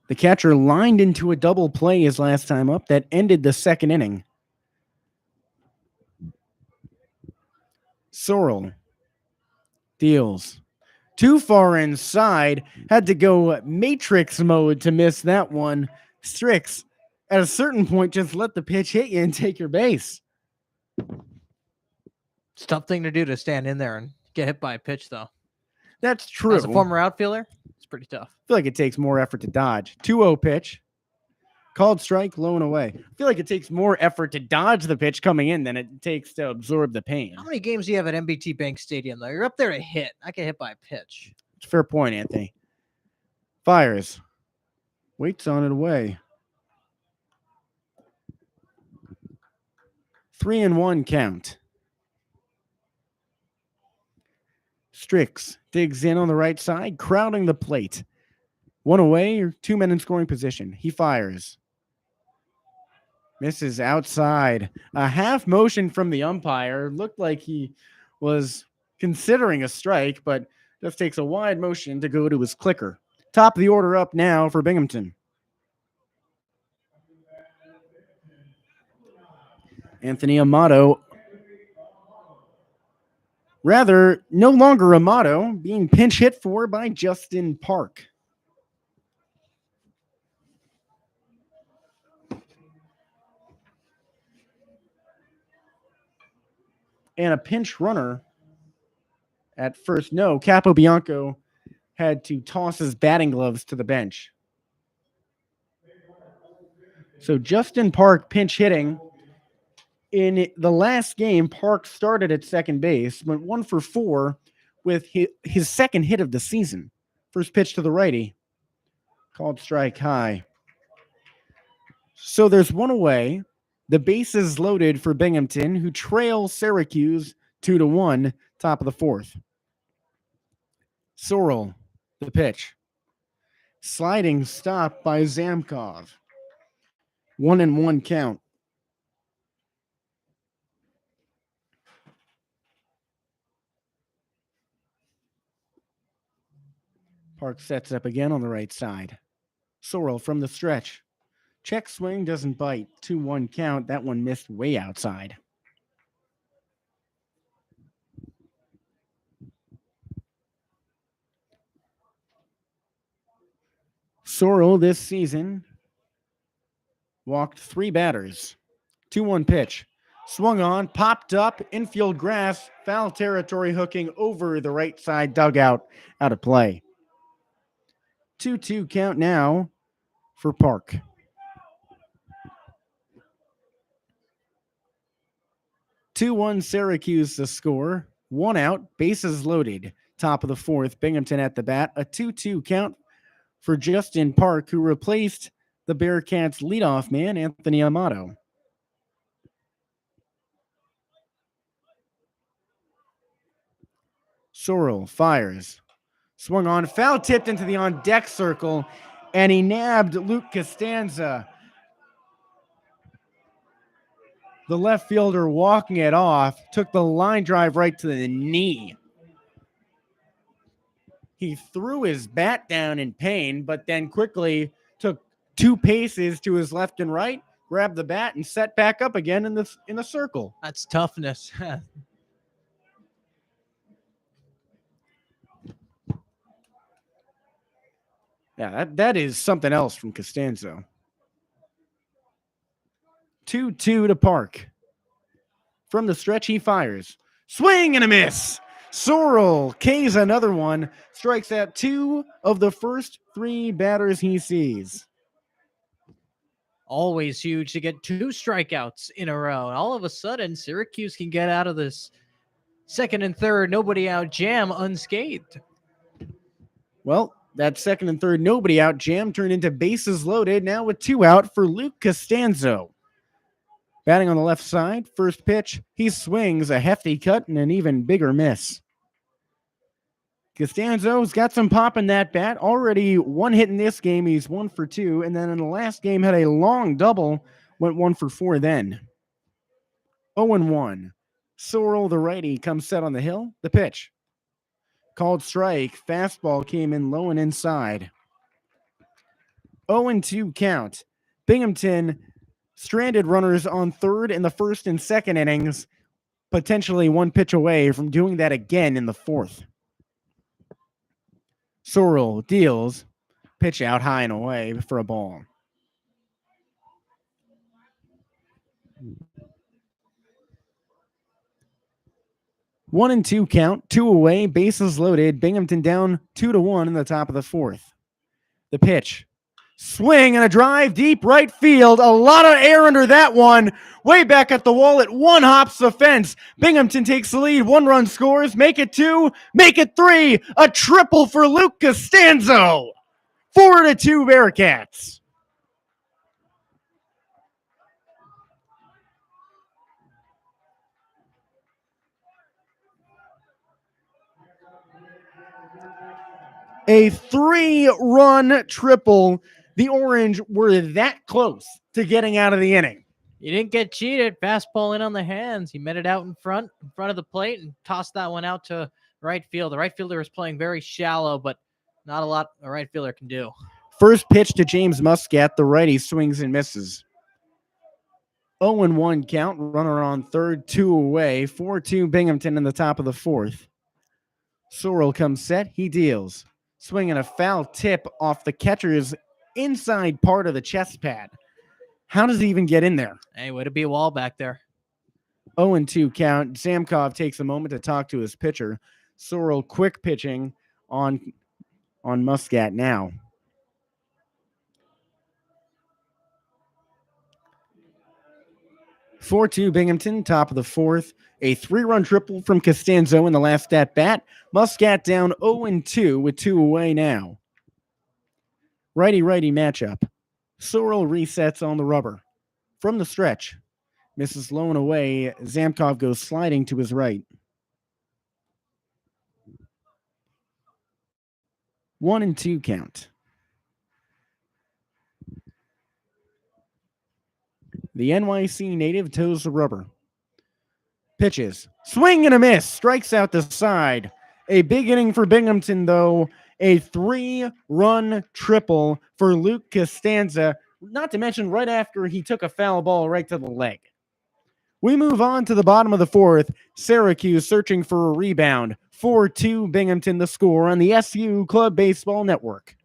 The catcher lined into a double play his last time up that ended the second inning. Sorrell deals. Too far inside. Had to go Matrix mode to miss that one. Strix, at a certain point, just let the pitch hit you and take your base. It's a tough thing to do to stand in there and get hit by a pitch, though. That's true. As a former outfielder, it's pretty tough. I feel like it takes more effort to dodge. 2-0 pitch. Called strike, low and away. I feel like it takes more effort to dodge the pitch coming in than it takes to absorb the pain. How many games do you have at NBT Bank Stadium, though? You're up there to hit. I get hit by a pitch. It's a fair point, Anthony. Fires. Waits on it away. 3-1 count. Strix digs in on the right side, crowding the plate. 1 away, or 2 men in scoring position. He fires. Misses outside. A half motion from the umpire. Looked like he was considering a strike, but just takes a wide motion to go to his clicker. Top of the order up now for Binghamton. Anthony Amato. Rather, no longer Amato, being pinch hit for by Justin Park. And a pinch runner at first. No, Capobianco had to toss his batting gloves to the bench. So Justin Park pinch hitting. In the last game, Park started at second base, went 1 for 4 with his second hit of the season. First pitch to the righty. Called strike high. So there's 1 away. The bases loaded for Binghamton, who trail Syracuse 2-1, top of the fourth. Sorrell, the pitch. Sliding stop by Zamkov. 1-1 count. Park sets up again on the right side. Sorrell from the stretch. Check swing doesn't bite. 2-1 count. That one missed way outside. Sorrell this season walked 3 batters. 2-1 pitch. Swung on, popped up, infield grass, foul territory hooking over the right side dugout, out of play. 2-2 count now for Park. Syracuse the score. 1 out, bases loaded. Top of the fourth, Binghamton at the bat. A 2-2 count for Justin Park, who replaced the Bearcats' leadoff man, Anthony Amato. Sorrell fires. Swung on, foul tipped into the on-deck circle, and he nabbed Luke Costanza. The left fielder walking it off, took the line drive right to the knee. He threw his bat down in pain, but then quickly took 2 paces to his left and right, grabbed the bat, and set back up again in the circle. That's toughness. Yeah, that is something else from Costanzo. 2-2 to Park. From the stretch, he fires. Swing and a miss. Sorrell K's another one. Strikes out 2 of the first 3 batters he sees. Always huge to get 2 strikeouts in a row. And all of a sudden, Syracuse can get out of this second and third nobody out jam unscathed. Well, that second and third nobody out jam turned into bases loaded, now with 2 out for Luke Costanzo. Batting on the left side, first pitch, he swings a hefty cut and an even bigger miss. Costanzo's got some pop in that bat. Already 1 hit in this game. He's 1 for 2. And then in the last game had a long double. Went 1 for 4 then. 0-1. Sorrell, the righty, comes set on the hill. The pitch. Called strike. Fastball came in low and inside. 0-2 count. Binghamton stranded runners on third in the first and second innings. Potentially 1 pitch away from doing that again in the fourth. Sorrell deals, pitch out high and away for a ball. One and 2 count, 2 away, bases loaded. Binghamton down 2-1 in the top of the fourth. The pitch. Swing and a drive deep right field. A lot of air under that one. Way back at the wall at 1 hops the fence. Binghamton takes the lead. 1 run scores. Make it 2. Make it 3. A triple for Luke Costanzo. 4-2 Bearcats. A 3-run triple. The Orange were that close to getting out of the inning. You didn't get cheated. Fastball in on the hands. He met it out in front of the plate and tossed that one out to right field. The right fielder was playing very shallow, but not a lot a right fielder can do. First pitch to James Muscat. The righty swings and misses. 0-1 count. Runner on third, 2 away. 4-2 Binghamton in the top of the fourth. Sorrell comes set. He deals. Swinging a foul tip off the catcher's inside part of the chest pad. How does he even get in there? Hey, way to be a wall back there. 0-2 count. Zamkov takes a moment to talk to his pitcher. Sorrell quick pitching on Muscat now. (4-2) Binghamton, top of the fourth. A 3-run triple from Costanzo in the last at bat. Muscat down 0-2 with 2 away now. Righty-righty matchup. Sorrell resets on the rubber. From the stretch. Misses low and away. Zamkov goes sliding to his right. 1-2 count. The NYC native toes the rubber. Pitches. Swing and a miss. Strikes out the side. A big inning for Binghamton, though. A 3-run triple for Luke Costanza. Not to mention right after he took a foul ball right to the leg. We move on to the bottom of the fourth. Syracuse searching for a rebound. 4-2 Binghamton the score on the SU Club Baseball Network.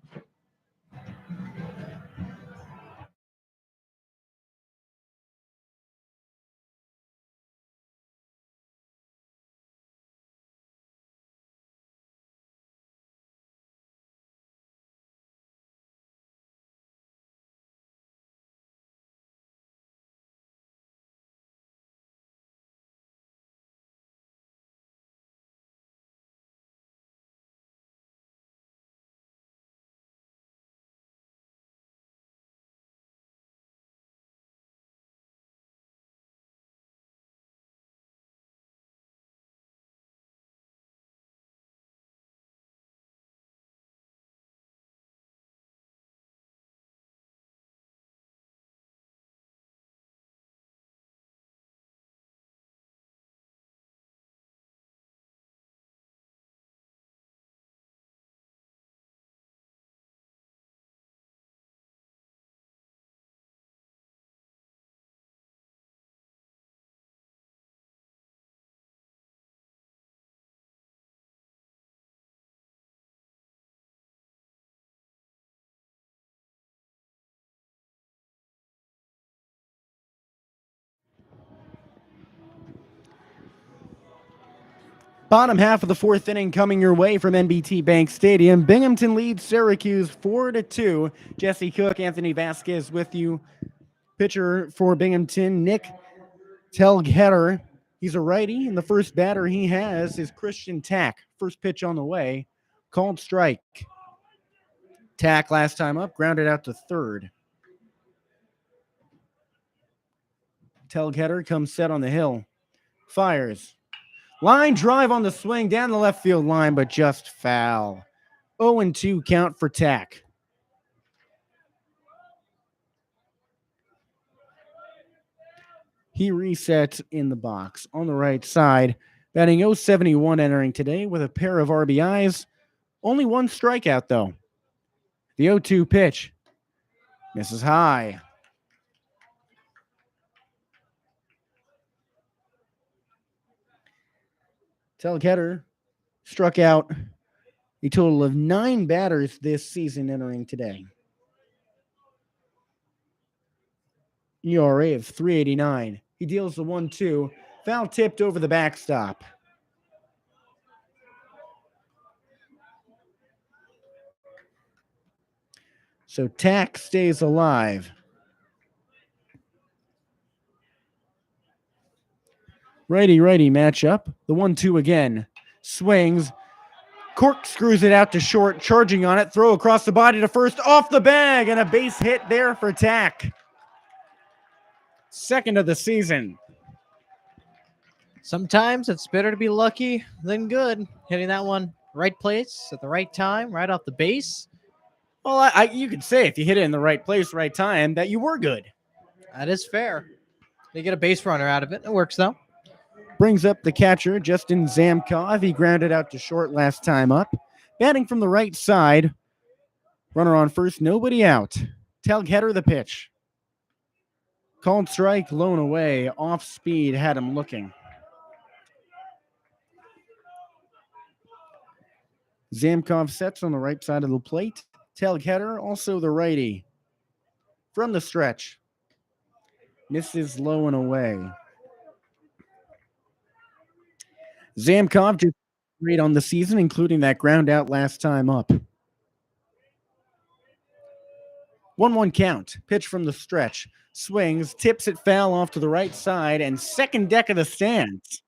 Bottom half of the fourth inning coming your way from NBT Bank Stadium. Binghamton leads Syracuse 4-2. Jesse Cook, Anthony Vasquez with you. Pitcher for Binghamton, Nick Telgheader. He's a righty, and the first batter he has is Christian Tack. First pitch on the way, called strike. Tack last time up, grounded out to third. Telgheader comes set on the hill. Fires. Line drive on the swing down the left field line, but just foul. 0-2 count for Tack. He resets in the box on the right side, batting .071 entering today with a pair of RBIs. Only one strikeout, though. The 0-2 pitch misses high. Telgheader struck out a total of 9 batters this season entering today. ERA of 3.89. He deals the 1-2. Foul tipped over the backstop. So Tack stays alive. Righty-righty matchup. The 1-2 again. Swings. Corkscrews it out to short. Charging on it. Throw across the body to first. Off the bag. And a base hit there for Tack. Second of the season. Sometimes it's better to be lucky than good. Hitting that one right place at the right time, right off the base. Well, you could say if you hit it in the right place, right time, that you were good. That is fair. They get a base runner out of it. It works, though. Brings up the catcher, Justin Zamkov. He grounded out to short last time up. Batting from the right side. Runner on first, nobody out. Telgheader the pitch. Called strike, low and away. Off speed, had him looking. Zamkov sets on the right side of the plate. Telgheader, also the righty. From the stretch. Misses low and away. Zamkov just great on the season, including that ground out last time up. 1-1 count. Pitch from the stretch. Swings, tips it foul off to the right side, and second deck of the stands.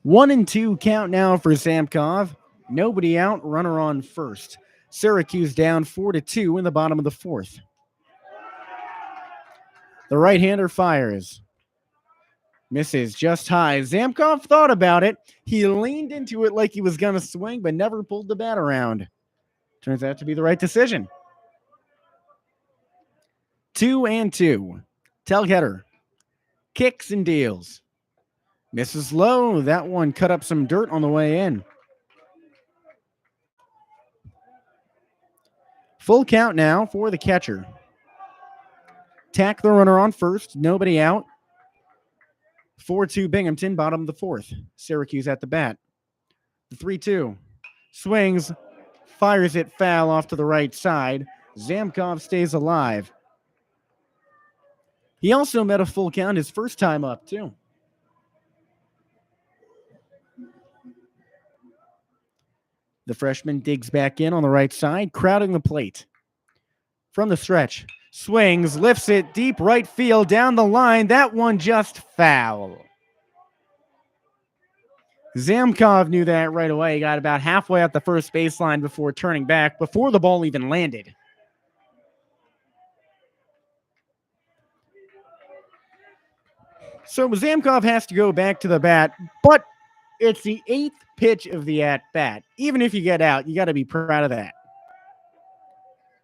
1-2 count now for Zamkov. Nobody out, runner on first. Syracuse down 4-2 in the bottom of the fourth. The right-hander fires. Misses just high. Zamkov thought about it. He leaned into it like he was going to swing, but never pulled the bat around. Turns out to be the right decision. 2-2. Telgheader kicks and deals. Misses low. That one cut up some dirt on the way in. Full count now for the catcher. Tack the runner on first. Nobody out. 4-2 Binghamton, bottom of the fourth. Syracuse at the bat. The 3-2. Swings. Fires it foul off to the right side. Zamkov stays alive. He also met a full count his first time up, too. The freshman digs back in on the right side, crowding the plate. From the stretch. Swings, lifts it deep right field, down the line. That one just foul. Zamkov knew that right away. He got about halfway up the first baseline before turning back, before the ball even landed. So Zamkov has to go back to the bat, but it's the 8th pitch of the at-bat. Even if you get out, you got to be proud of that.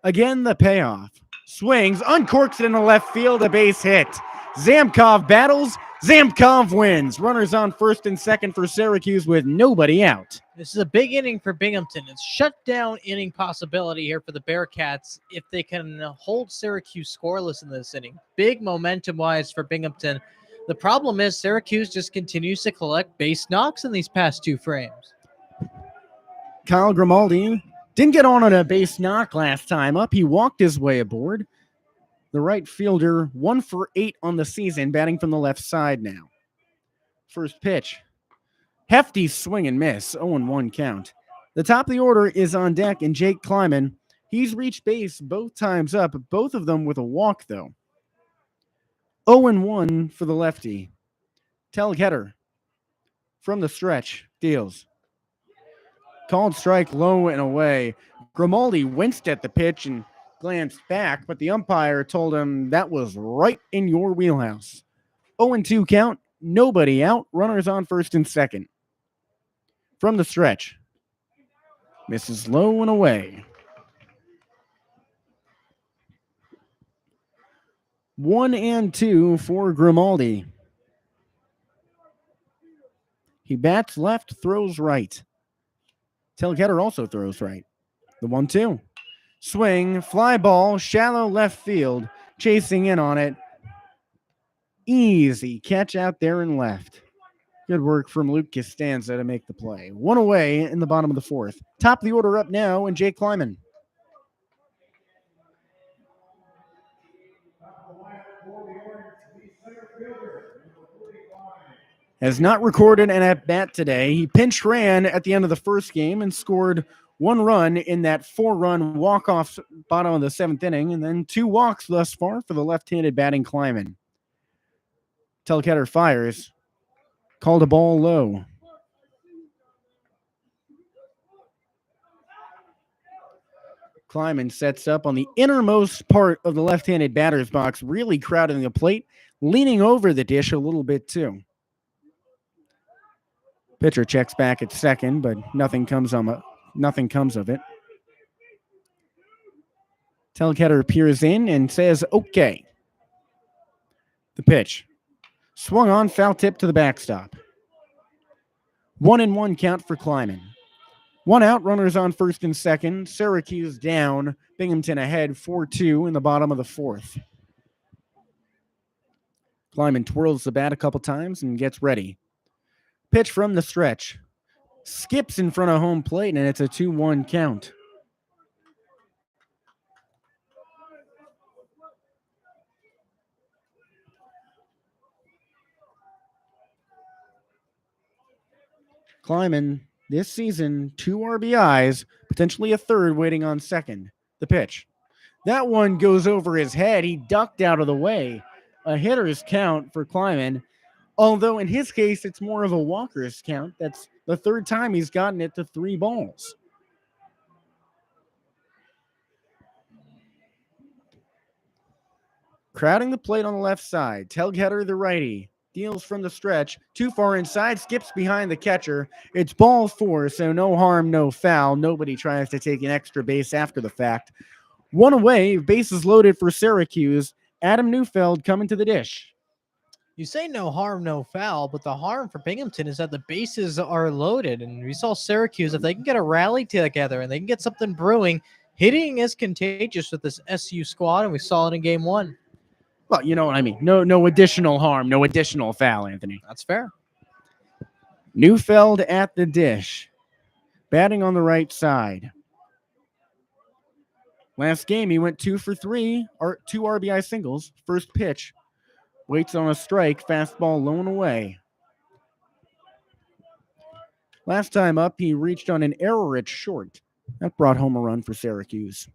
Again, the payoff. Swings, uncorks it in the left field, a base hit. Zamkov battles, Zamkov wins. Runners on first and second for Syracuse with nobody out. This is a big inning for Binghamton. It's shutdown inning possibility here for the Bearcats if they can hold Syracuse scoreless in this inning. Big momentum-wise for Binghamton. The problem is Syracuse just continues to collect base knocks in these past two frames. Kyle Grimaldi didn't get on a base knock last time up. He walked his way aboard. The right fielder, 1 for 8 on the season, batting from the left side now. First pitch. Hefty swing and miss. 0-1 count. The top of the order is on deck, and Jake Kleiman. He's reached base both times up, both of them with a walk, though. 0-1 for the lefty. Telgetter from the stretch deals. Called strike low and away. Grimaldi winced at the pitch and glanced back, but the umpire told him that was right in your wheelhouse. 0-2 count, nobody out, runners on first and second. From the stretch. Misses low and away. 1-2 for Grimaldi. He bats left, throws right. Telgetter also throws right. The 1-2. Swing, fly ball, shallow left field. Chasing in on it. Easy catch out there and left. Good work from Luke Costanza to make the play. One away in the bottom of the fourth. Top of the order up now, and Jake Kleiman. Has not recorded an at-bat today. He pinch ran at the end of the first game and scored 1 run in that 4-run walk-off bottom of the 7th inning, and then 2 walks thus far for the left-handed batting Kleiman. Telgetter fires. Called a ball low. Kleiman sets up on the innermost part of the left-handed batter's box, really crowding the plate, leaning over the dish a little bit too. Pitcher checks back at second, but nothing comes of it. Telgetter peers in and says, okay. The pitch. Swung on, foul tip to the backstop. 1-1 count for Kleiman. 1 out, runners on first and second. Syracuse down. Binghamton ahead 4-2 in the bottom of the fourth. Kleiman twirls the bat a couple times and gets ready. Pitch from the stretch. Skips in front of home plate, and it's a 2-1 count. Kleiman, this season, 2 RBIs, potentially a third waiting on second. The pitch. That one goes over his head. He ducked out of the way. A hitter's count for Kleiman, although in his case, it's more of a walker's count. That's the 3rd time he's gotten it to 3 balls. Crowding the plate on the left side. Telgetter, the righty. Deals from the stretch, too far inside, skips behind the catcher. It's ball 4, so no harm, no foul. Nobody tries to take an extra base after the fact. 1 away, bases loaded for Syracuse. Adam Neufeld coming to the dish. You say no harm, no foul, but the harm for Binghamton is that the bases are loaded. And we saw Syracuse, if they can get a rally together and they can get something brewing, hitting is contagious with this SU squad, and we saw it in game 1. Well, you know what I mean. No additional harm, no additional foul, Anthony. That's fair. Neufeld at the dish. Batting on the right side. Last game, he went 2 for 3, or 2 RBI singles. First pitch. Waits on a strike. Fastball low and away. Last time up, he reached on an error at short. That brought home a run for Syracuse.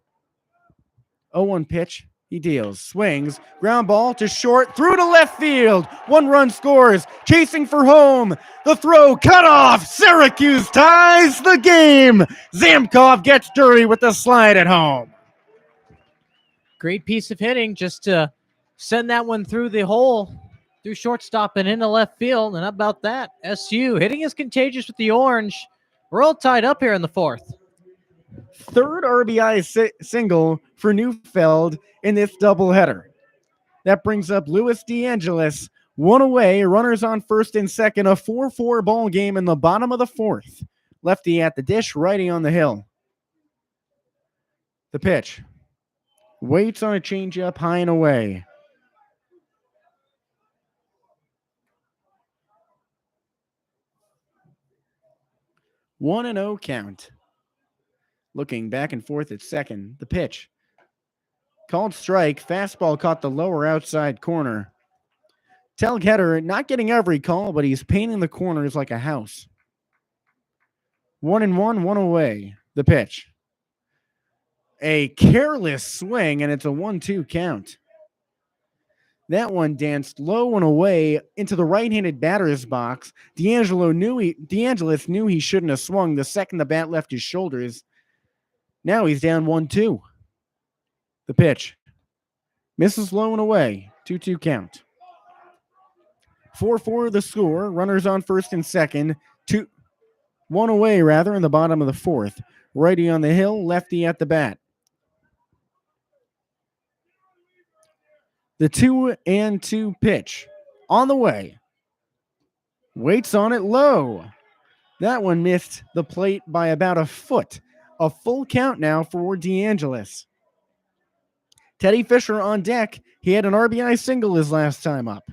0-1 pitch. He deals, swings, ground ball to short, through to left field. 1 run scores, chasing for home. The throw cut off. Syracuse ties the game. Zamkov gets dirty with the slide at home. Great piece of hitting just to send that one through the hole, through shortstop and into left field. And how about that? SU hitting is contagious with the orange. We're all tied up here in the 4th. 3rd RBI single for Neufeld in this doubleheader. That brings up Luis DeAngelis. 1 away, runners on first and second, a 4-4 ball game in the bottom of the 4th. Lefty at the dish, righty on the hill. The pitch. Waits on a changeup high and away. One and 0 count. Looking back and forth at second. The pitch. Called strike. Fastball caught the lower outside corner. Telgetter not getting every call, but he's painting the corners like a house. 1-1, 1 away. The pitch. A careless swing, and it's a 1-2 count. That one danced low and away into the right-handed batter's box. DeAngelis knew he shouldn't have swung the second the bat left his shoulders. Now he's down 1-2. The pitch. Misses low and away. 2-2 count. 4-4 the score. Runners on first and second. 1 away, rather, in the bottom of the fourth. Righty on the hill, lefty at the bat. The 2-2 pitch. On the way. Waits on it low. That one missed the plate by about a foot. A full count now for DeAngelis. Teddy Fisher on deck. He had an RBI single his last time up.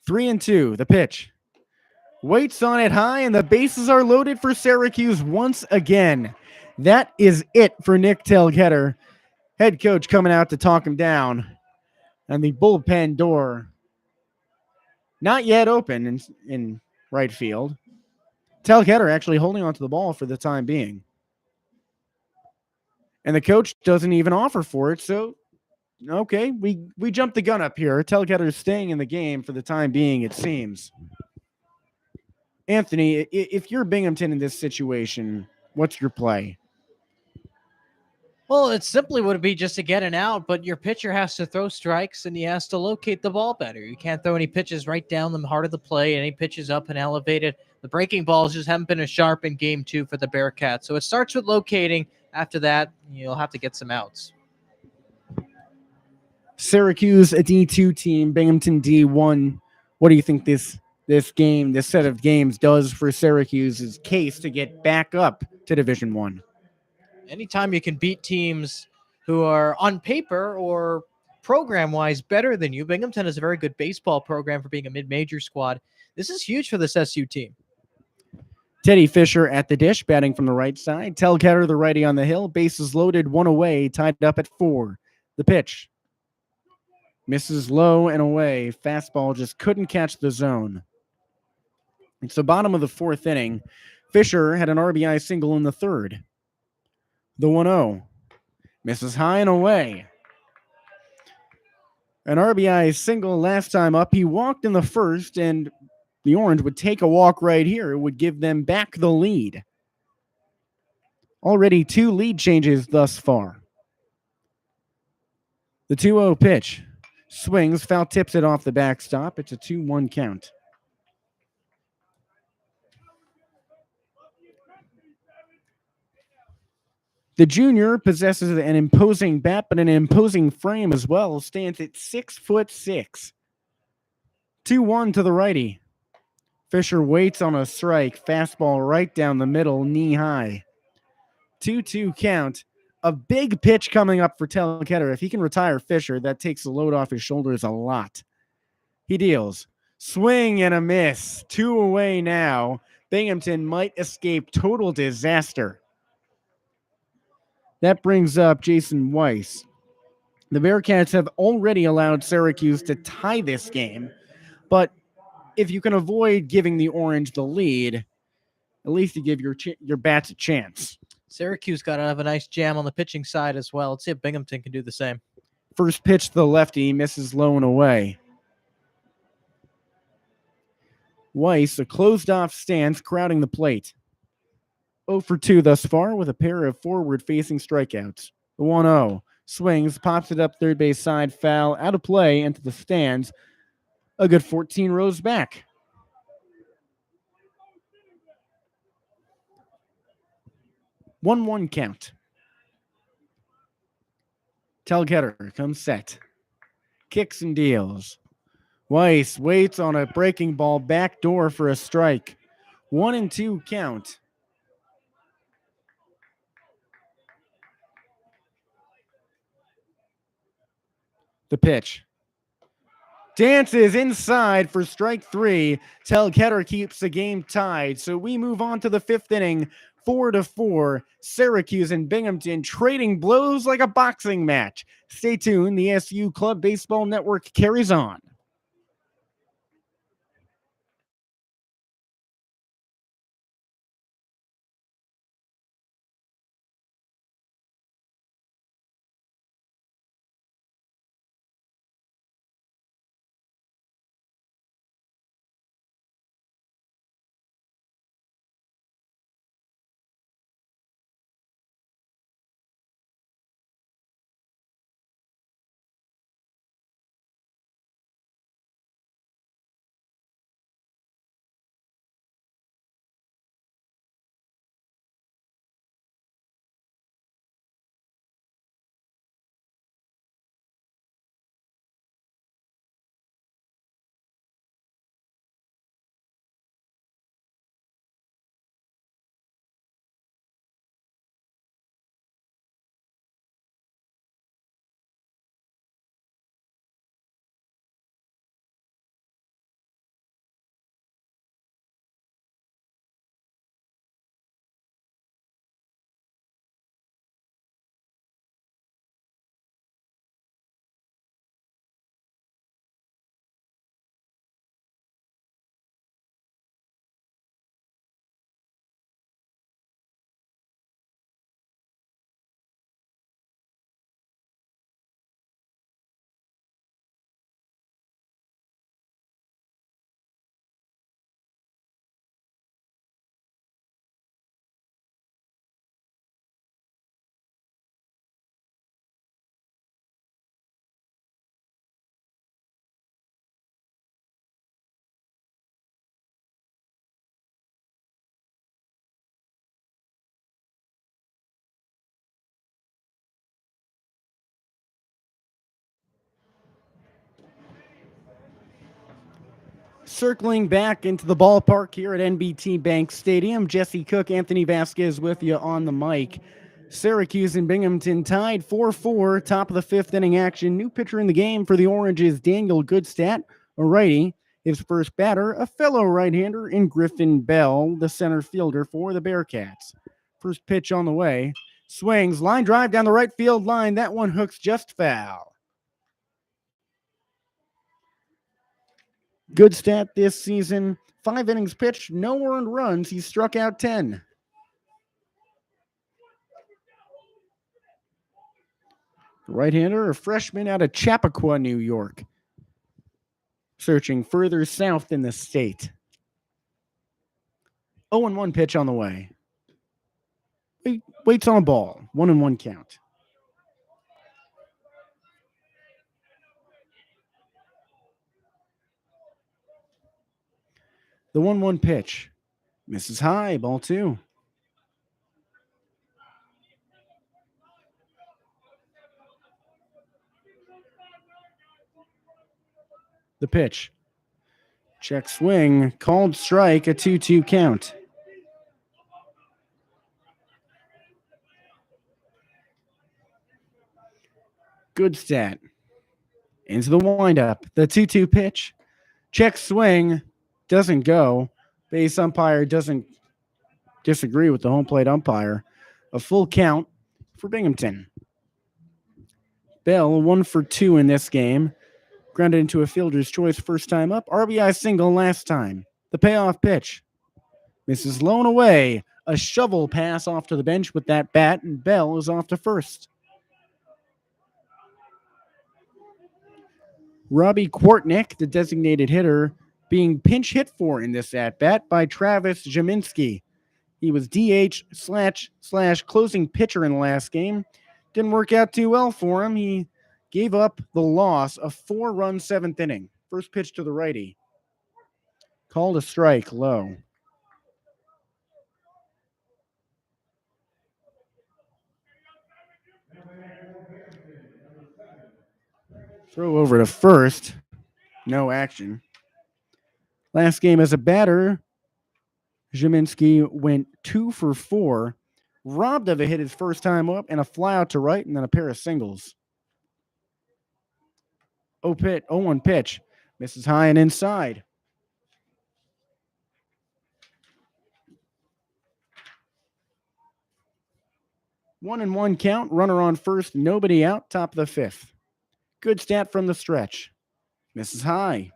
3-2, the pitch. Waits on it high, and the bases are loaded for Syracuse once again. That is it for Nick Telgetter. Head coach coming out to talk him down. And the bullpen door not yet open in right field. Telgetter actually holding onto the ball for the time being. And the coach doesn't even offer for it, so okay, we jumped the gun up here. Telgetter's staying in the game for the time being, it seems. Anthony, if you're Binghamton in this situation, what's your play? Well, it simply would be just to get an out, but your pitcher has to throw strikes and he has to locate the ball better. You can't throw any pitches right down the heart of the plate, any pitches up and elevated. The breaking balls just haven't been as sharp in game 2 for the Bearcats. So it starts with locating. After that, you'll have to get some outs. Syracuse, a D2 team, Binghamton D1. What do you think this set of games does for Syracuse's case to get back up to Division 1? Anytime you can beat teams who are on paper or program-wise better than you, Binghamton is a very good baseball program for being a mid-major squad. This is huge for this SU team. Teddy Fisher at the dish, batting from the right side. Telgetter, the righty on the hill. Bases loaded, 1 away, tied up at 4. The pitch. Misses low and away. Fastball just couldn't catch the zone. It's the bottom of the 4th inning. Fisher had an RBI single in the 3rd. The 1-0. Misses high and away. An RBI single last time up. He walked in the 1st, and the Orange would take a walk right here. It would give them back the lead. Already 2 lead changes thus far. The 2-0 pitch. Swings, foul tips it off the backstop. It's a 2-1 count. The junior possesses an imposing bat, but an imposing frame as well. Stands at 6'6". 2-1 to the righty. Fisher waits on a strike. Fastball right down the middle, knee high. 2-2 count. A big pitch coming up for Telgetter. If he can retire Fisher, that takes the load off his shoulders a lot. He deals. Swing and a miss. 2 away now. Binghamton might escape total disaster. That brings up Jason Weiss. The Bearcats have already allowed Syracuse to tie this game, but if you can avoid giving the Orange the lead, at least you give your bats a chance. Syracuse got to have a nice jam on the pitching side as well. Let's see if Binghamton can do the same. First pitch to the lefty, misses low and away. Weiss, a closed-off stance, crowding the plate. 0 for 2 thus far with a pair of forward-facing strikeouts. The 1-0. Swings, pops it up third base side, foul, out of play, into the stands. A good 14 rows back. One count. Telgetter comes set. Kicks and deals. Weiss waits on a breaking ball backdoor for a strike. 1-2 count. The pitch. Dances inside for strike 3. Telgetter keeps the game tied. So we move on to the 5th inning 4-4. Syracuse and Binghamton trading blows like a boxing match. Stay tuned. The SU Club Baseball Network carries on. Circling back into the ballpark here at NBT Bank Stadium, Jesse Cook, Anthony Vasquez with you on the mic. Syracuse and Binghamton tied 4-4, top of the fifth inning action. New pitcher in the game for the Oranges, Daniel Goodstadt, a righty. His first batter, a fellow right-hander in Griffin Bell, the center fielder for the Bearcats. First pitch on the way. Swings, line drive down the right field line. That one hooks just foul. Goodstadt this season, 5 innings pitched, no earned runs. He struck out 10. Right-hander, a freshman out of Chappaqua, New York. Searching further south in the state. 0-1 pitch on the way. Waits on a ball. 1-1 count. The 1-1 pitch. Misses high. Ball 2. The pitch. Check swing. Called strike. A 2-2 count. Goodstadt. Into the windup. The 2-2 pitch. Check swing. Doesn't go. Base umpire doesn't disagree with the home plate umpire. A full count for Binghamton. Bell 1 for 2 in this game. Grounded into a fielder's choice first time up. RBI single last time. The payoff pitch. Misses low and away. A shovel pass off to the bench with that bat, and Bell is off to first. Robbie Kwartnick, the designated hitter, being pinch hit for in this at-bat by Travis Jaminski. He was DH / closing pitcher in the last game. Didn't work out too well for him. He gave up the loss, a 4-run 7th inning. First pitch to the righty. Called a strike, low. Throw over to first. No action. Last game as a batter, Jaminski went 2 for 4. Robbed of a hit his first time up and a fly out to right and then a pair of singles. 0-1 pitch. Misses high and inside. 1-1 count, runner on first, nobody out, top of the fifth. Good stat from the stretch. Misses high.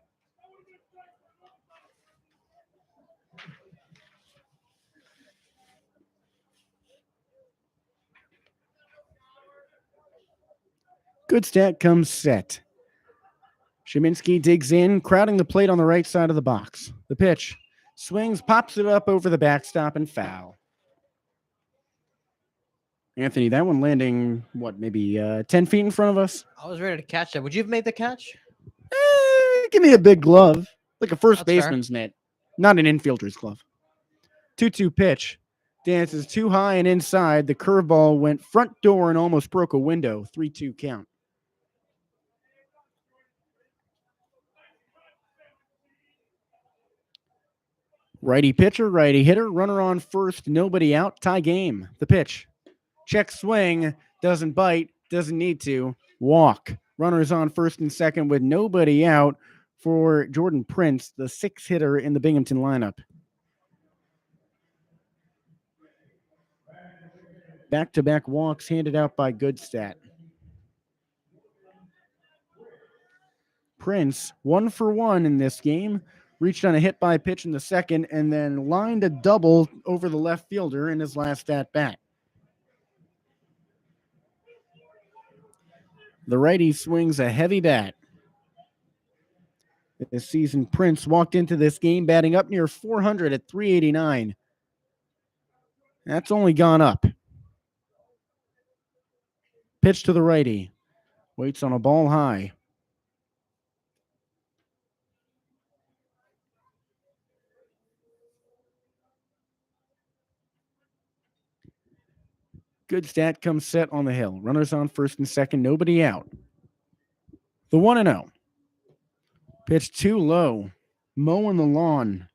Good stat comes set. Sheminsky digs in, crowding the plate on the right side of the box. The pitch. Swings, pops it up over the backstop and foul. Anthony, that one landing, maybe 10 feet in front of us? I was ready to catch that. Would you have made the catch? Give me a big glove, like a first That's fair. baseman's mitt, not an infielder's glove. 2-2 pitch. Dances too high and inside. The curveball went front door and almost broke a window. 3-2 count. Righty pitcher, righty hitter, runner on first, nobody out, tie game. The pitch. Check swing, doesn't bite, doesn't need to. Walk. Runners on first and second with nobody out for Jordan Prince, the sixth hitter in the Binghamton lineup. Back-to-back walks handed out by Goodstat. Prince, 1 for 1 in this game, reached on a hit by pitch in the second and then lined a double over the left fielder in his last at-bat. The righty swings a heavy bat. This season, Prince walked into this game batting up near 400 at 389. That's only gone up. Pitch to the righty. Waits on a ball high. Good stat comes set on the hill. Runners on first and second, nobody out. The 1-0. Pitch too low. Mowing the lawn.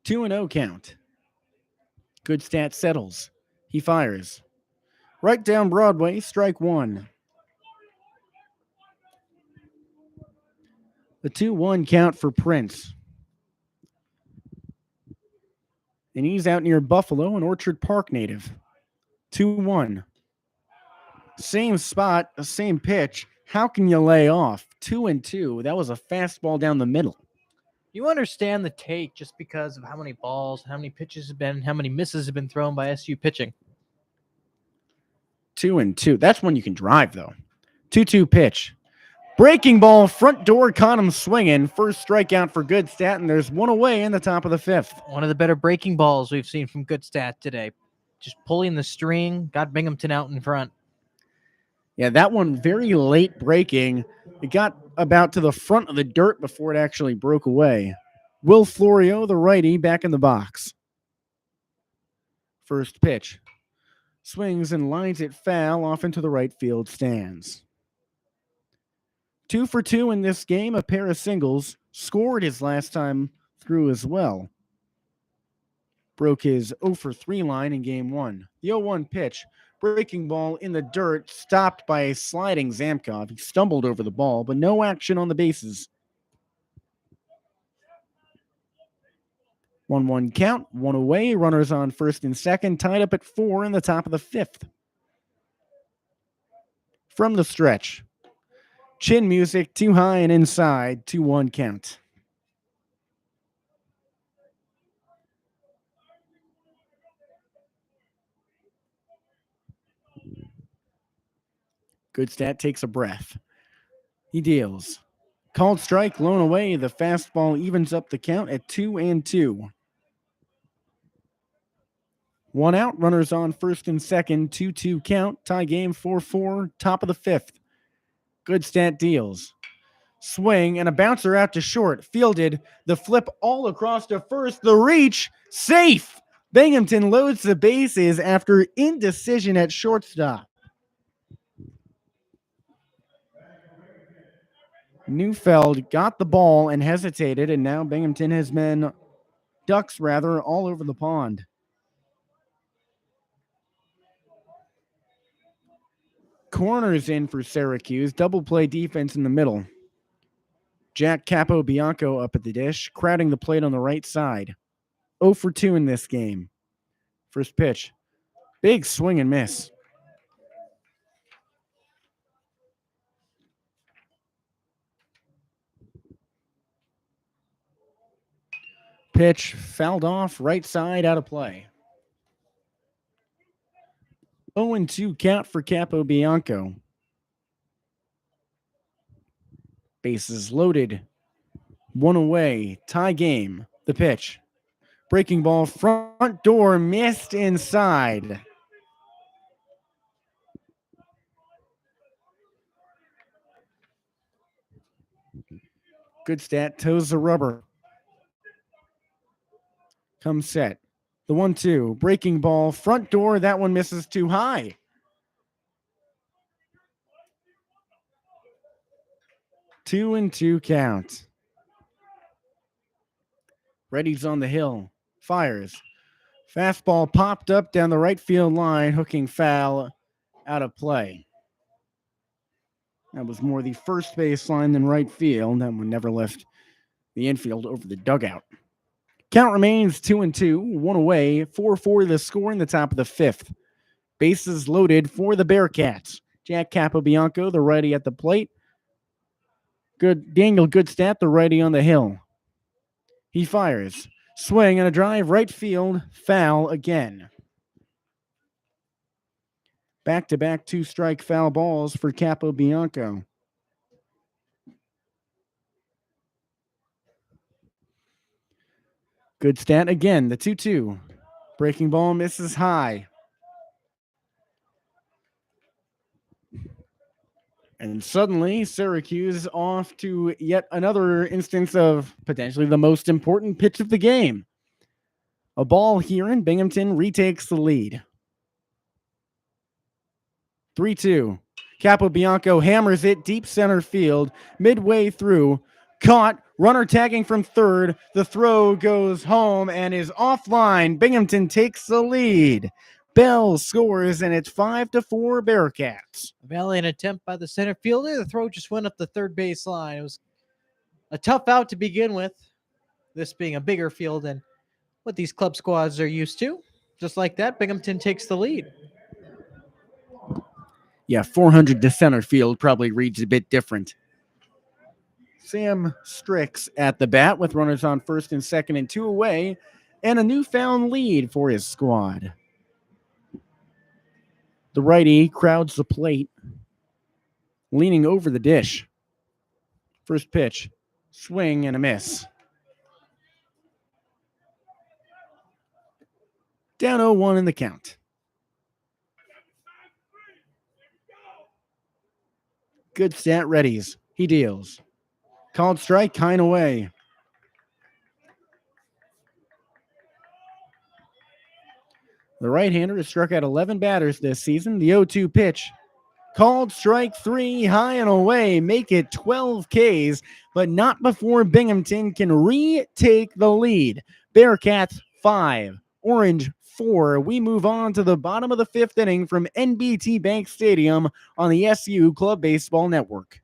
Two and 0 count. Good stat settles. He fires. Right down Broadway, strike one. The 2-1 count for Prince. And he's out near Buffalo, an Orchard Park native. 2-1. Same spot, same pitch. How can you lay off? 2-2. That was a fastball down the middle. You understand the take just because of how many balls, how many pitches have been, how many misses have been thrown by SU pitching. 2-2. That's when you can drive, though. 2-2 pitch. Breaking ball, front door, caught him swinging. First strikeout for Goodstat, and there's one away in the top of the fifth. One of the better breaking balls we've seen from Goodstat today. Just pulling the string, got Binghamton out in front. Yeah, that one very late breaking. It got about to the front of the dirt before it actually broke away. Will Florio, the righty, back in the box. First pitch. Swings and lines it foul off into the right field stands. 2 for 2 in this game, a pair of singles. Scored his last time through as well. Broke his 0 for 3 line in game one. The 0-1 pitch. Breaking ball in the dirt, stopped by a sliding Zamkov. He stumbled over the ball, but no action on the bases. 1-1 count, one away. Runners on first and second, tied up at 4 in the top of the fifth. From the stretch. Chin music, too high and inside, 2-1 count. Goodstat takes a breath. He deals. Called strike, blown away. The fastball evens up the count at 2-2. 1 out, runners on first and second, 2-2 count. Tie game 4-4, top of the fifth. Goodstat deals. Swing and a bouncer out to short. Fielded. The flip all across to first. The reach. Safe. Binghamton loads the bases after indecision at shortstop. Neufeld got the ball and hesitated, and now Binghamton has been ducks, all over the pond. Corners in for Syracuse. Double play defense in the middle. Jack Capobianco up at the dish, crowding the plate on the right side. 0 for 2 in this game. First pitch. Big swing and miss. Pitch fouled off, right side, out of play. 0-2 count for Capobianco. Bases loaded. One away. Tie game. The pitch. Breaking ball, front door, missed inside. Good stat, toes the rubber. Comes set. The 1-2. Breaking ball, front door, that one misses too high. Two and two count. Reddy's on the hill. Fires. Fastball popped up down the right field line, hooking foul, out of play. That was more the first baseline than right field. That one never left the infield over the dugout. Count remains 2-2, one away, 4-4 the score in the top of the fifth. Bases loaded for the Bearcats. Jack Capobianco, the righty at the plate. Daniel Goodstat, the righty on the hill. He fires. Swing and a drive, right field, foul again. Back-to-back two-strike foul balls for Capobianco. Goodstat again, the 2-2. Breaking ball misses high. And suddenly, Syracuse off to yet another instance of potentially the most important pitch of the game. A ball here, and Binghamton retakes the lead. 3-2. Capobianco hammers it deep center field, midway through. Caught, runner tagging from third. The throw goes home and is offline. Binghamton takes the lead. Bell scores, and it's 5-4 Bearcats. A valiant attempt by the center fielder. The throw just went up the third base line. It was a tough out to begin with, this being a bigger field than what these club squads are used to. Just like that, Binghamton takes the lead. Yeah, 400 to center field probably reads a bit different. Sam Strix at the bat with runners on first and second and 2 away, and a newfound lead for his squad. The righty crowds the plate, leaning over the dish. First pitch, swing and a miss. Down 0-1 in the count. Good stat, Reddy's. He deals. Called strike, kind away. The right-hander has struck out 11 batters this season. The 0-2 pitch. Called strike 3, high and away. Make it 12 Ks, but not before Binghamton can retake the lead. Bearcats 5, Orange 4. We move on to the bottom of the fifth inning from NBT Bank Stadium on the SU Club Baseball Network.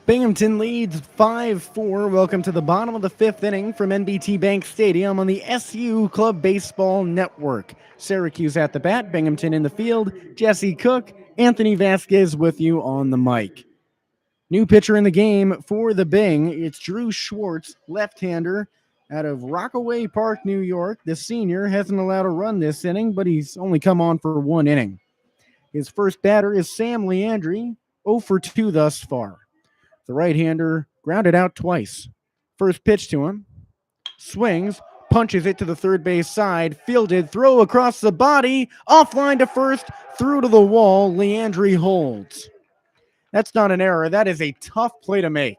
Binghamton leads 5-4. Welcome to the bottom of the fifth inning from NBT Bank Stadium on the SU Club Baseball Network. Syracuse at the bat, Binghamton in the field, Jesse Cook, Anthony Vasquez with you on the mic. New pitcher in the game for the Bing, it's Drew Schwartz, left-hander out of Rockaway Park, New York. The senior hasn't allowed a run this inning, but he's only come on for one inning. His first batter is Sam Leandri, 0 for 2 thus far. The right-hander grounded out twice. First pitch to him. Swings, punches it to the third base side. Fielded, throw across the body. Offline to first, through to the wall. Leandri holds. That's not an error. That is a tough play to make.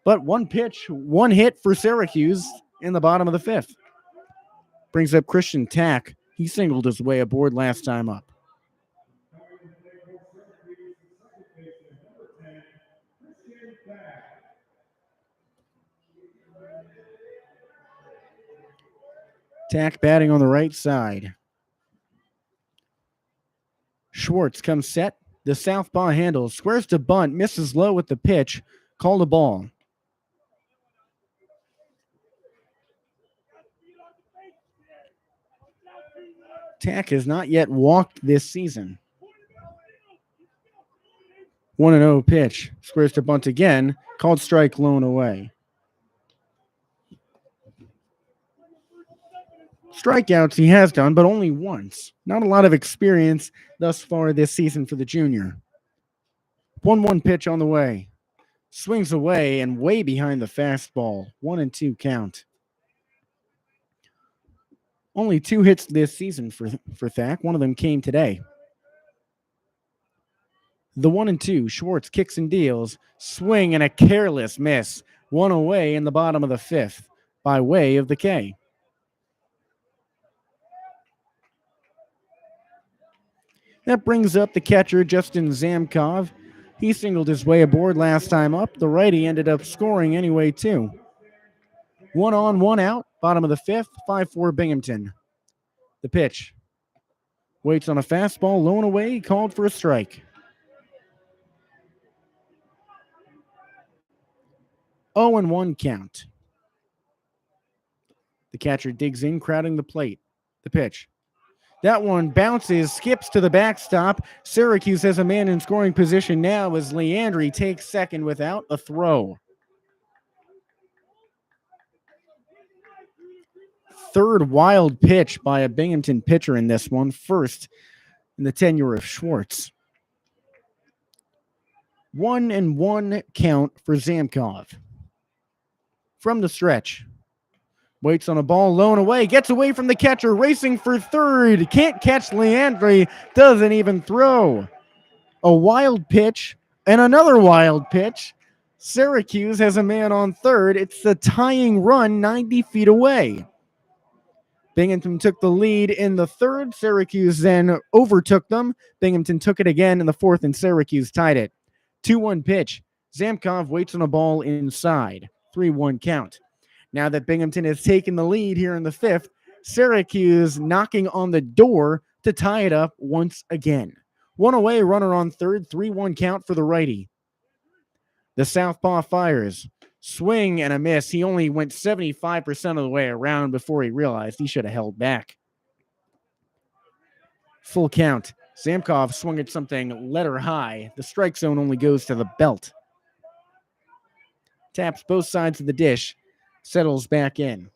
But one pitch, one hit for Syracuse in the bottom of the fifth. Brings up Christian Tack. He singled his way aboard last time up. Tack batting on the right side. Schwartz comes set. The southpaw handles. Squares to bunt. Misses low with the pitch. Called a ball. Tack has not yet walked this season. 1-0 pitch. Squares to bunt again. Called strike, lone away. Strikeouts he has done, but only once. Not a lot of experience thus far this season for the junior. 1-1 pitch on the way. Swings away and way behind the fastball. 1-2 count. Only 2 hits this season for Thack. One of them came today. The 1-2. Schwartz kicks and deals. Swing and a careless miss. 1 away in the bottom of the fifth by way of the K. That brings up the catcher, Justin Zamkov. He singled his way aboard last time up. The righty ended up scoring anyway, too. 1 on, 1 out. Bottom of the fifth, 5-4 Binghamton. The pitch. Waits on a fastball, low and away, called for a strike. 0-1 count. The catcher digs in, crowding the plate. The pitch. That one bounces, skips to the backstop. Syracuse has a man in scoring position now as Leandri takes second without a throw. Third wild pitch by a Binghamton pitcher in this one. First in the tenure of Schwartz. 1-1 count for Zamkov. From the stretch. Waits on a ball, low and away, gets away from the catcher, racing for third. Can't catch Leandri, doesn't even throw. A wild pitch and another wild pitch. Syracuse has a man on third. It's the tying run 90 feet away. Binghamton took the lead in the third. Syracuse then overtook them. Binghamton took it again in the fourth, and Syracuse tied it. 2-1 pitch. Zamkov waits on a ball inside. 3-1 count. Now that Binghamton has taken the lead here in the fifth, Syracuse knocking on the door to tie it up once again. 1 away, runner on third, 3-1 count for the righty. The southpaw fires. Swing and a miss. He only went 75% of the way around before he realized he should have held back. Full count. Zamkov swung at something letter high. The strike zone only goes to the belt. Taps both sides of the dish. Settles back in.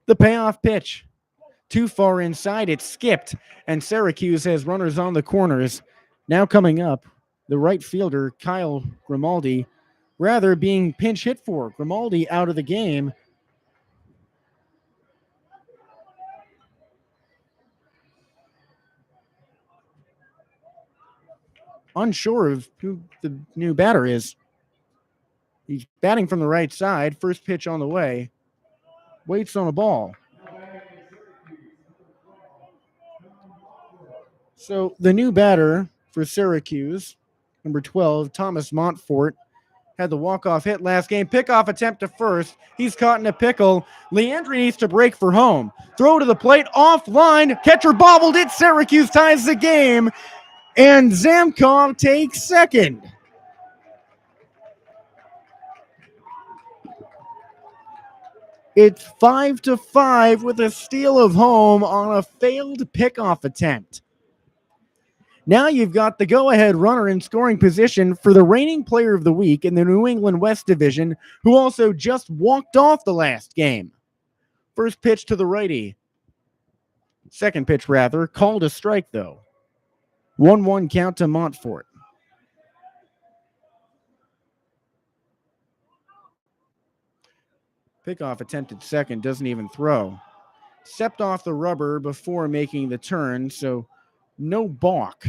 The payoff pitch. Too far inside, it skipped, and Syracuse has runners on the corners. Now coming up, the right fielder, Kyle Grimaldi, rather being pinch hit for. Grimaldi out of the game. Unsure of who the new batter is. He's batting from the right side. First pitch on the way. Waits on a ball. So the new batter for Syracuse, number 12, Thomas Montfort, had the walk-off hit last game. Pickoff attempt to first. He's caught in a pickle. Leandri needs to break for home. Throw to the plate, offline. Catcher bobbled it. Syracuse ties the game. And Zamkov takes second. It's 5-5 with a steal of home on a failed pickoff attempt. Now you've got the go-ahead runner in scoring position for the reigning player of the week in the New England West Division, who also just walked off the last game. First pitch to the righty. Second pitch, rather, called a strike, though. 1-1 count to Montfort. Pickoff attempted second, doesn't even throw. Stepped off the rubber before making the turn, so no balk.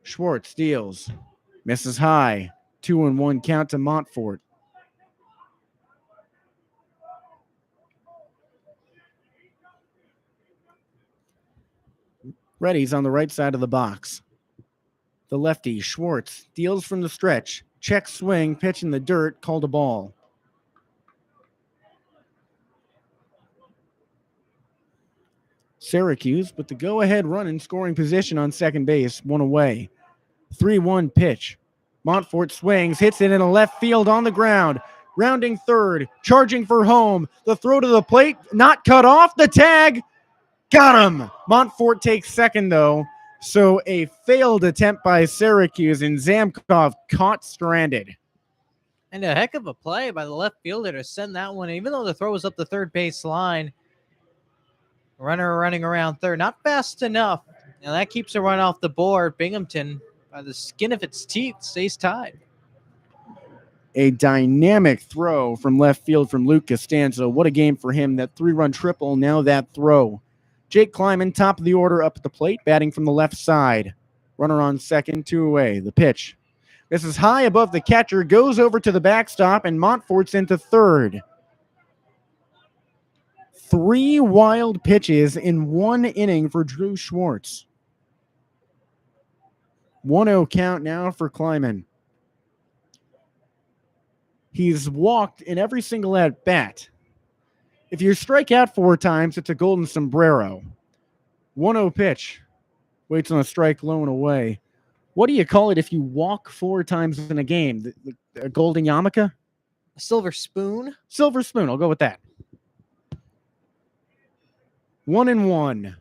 Schwartz steals. Misses high. 2-1 count to Montfort. Reddy's on the right side of the box. The lefty, Schwartz, deals from the stretch. Check swing, pitch in the dirt, called a ball. Syracuse with the go-ahead run in scoring position on second base, one away. 3-1 pitch. Montfort swings, hits it in a left field on the ground. Rounding third, charging for home. The throw to the plate, not cut off. The tag, got him. Montfort takes second, though. So a failed attempt by Syracuse, and Zamkov caught stranded. And a heck of a play by the left fielder to send that one, even though the throw was up the third base line. Runner running around third, not fast enough. Now that keeps a run off the board. Binghamton, by the skin of its teeth, stays tied. A dynamic throw from left field from Luke Costanzo. What a game for him. That 3-run triple, now that throw. Jake Kleiman, top of the order up at the plate, batting from the left side. Runner on second, 2 away. The pitch. This is high above the catcher, goes over to the backstop, and Montfort's into third. 3 wild pitches in 1 inning for Drew Schwartz. 1-0 count now for Kleiman. He's walked in every single at-bat. If you strike out 4 times, it's a golden sombrero. 1-0 pitch. Waits on a strike, low and away. What do you call it if you walk 4 times in a game? A golden yarmulke? A silver spoon? Silver spoon. I'll go with that. 1-1.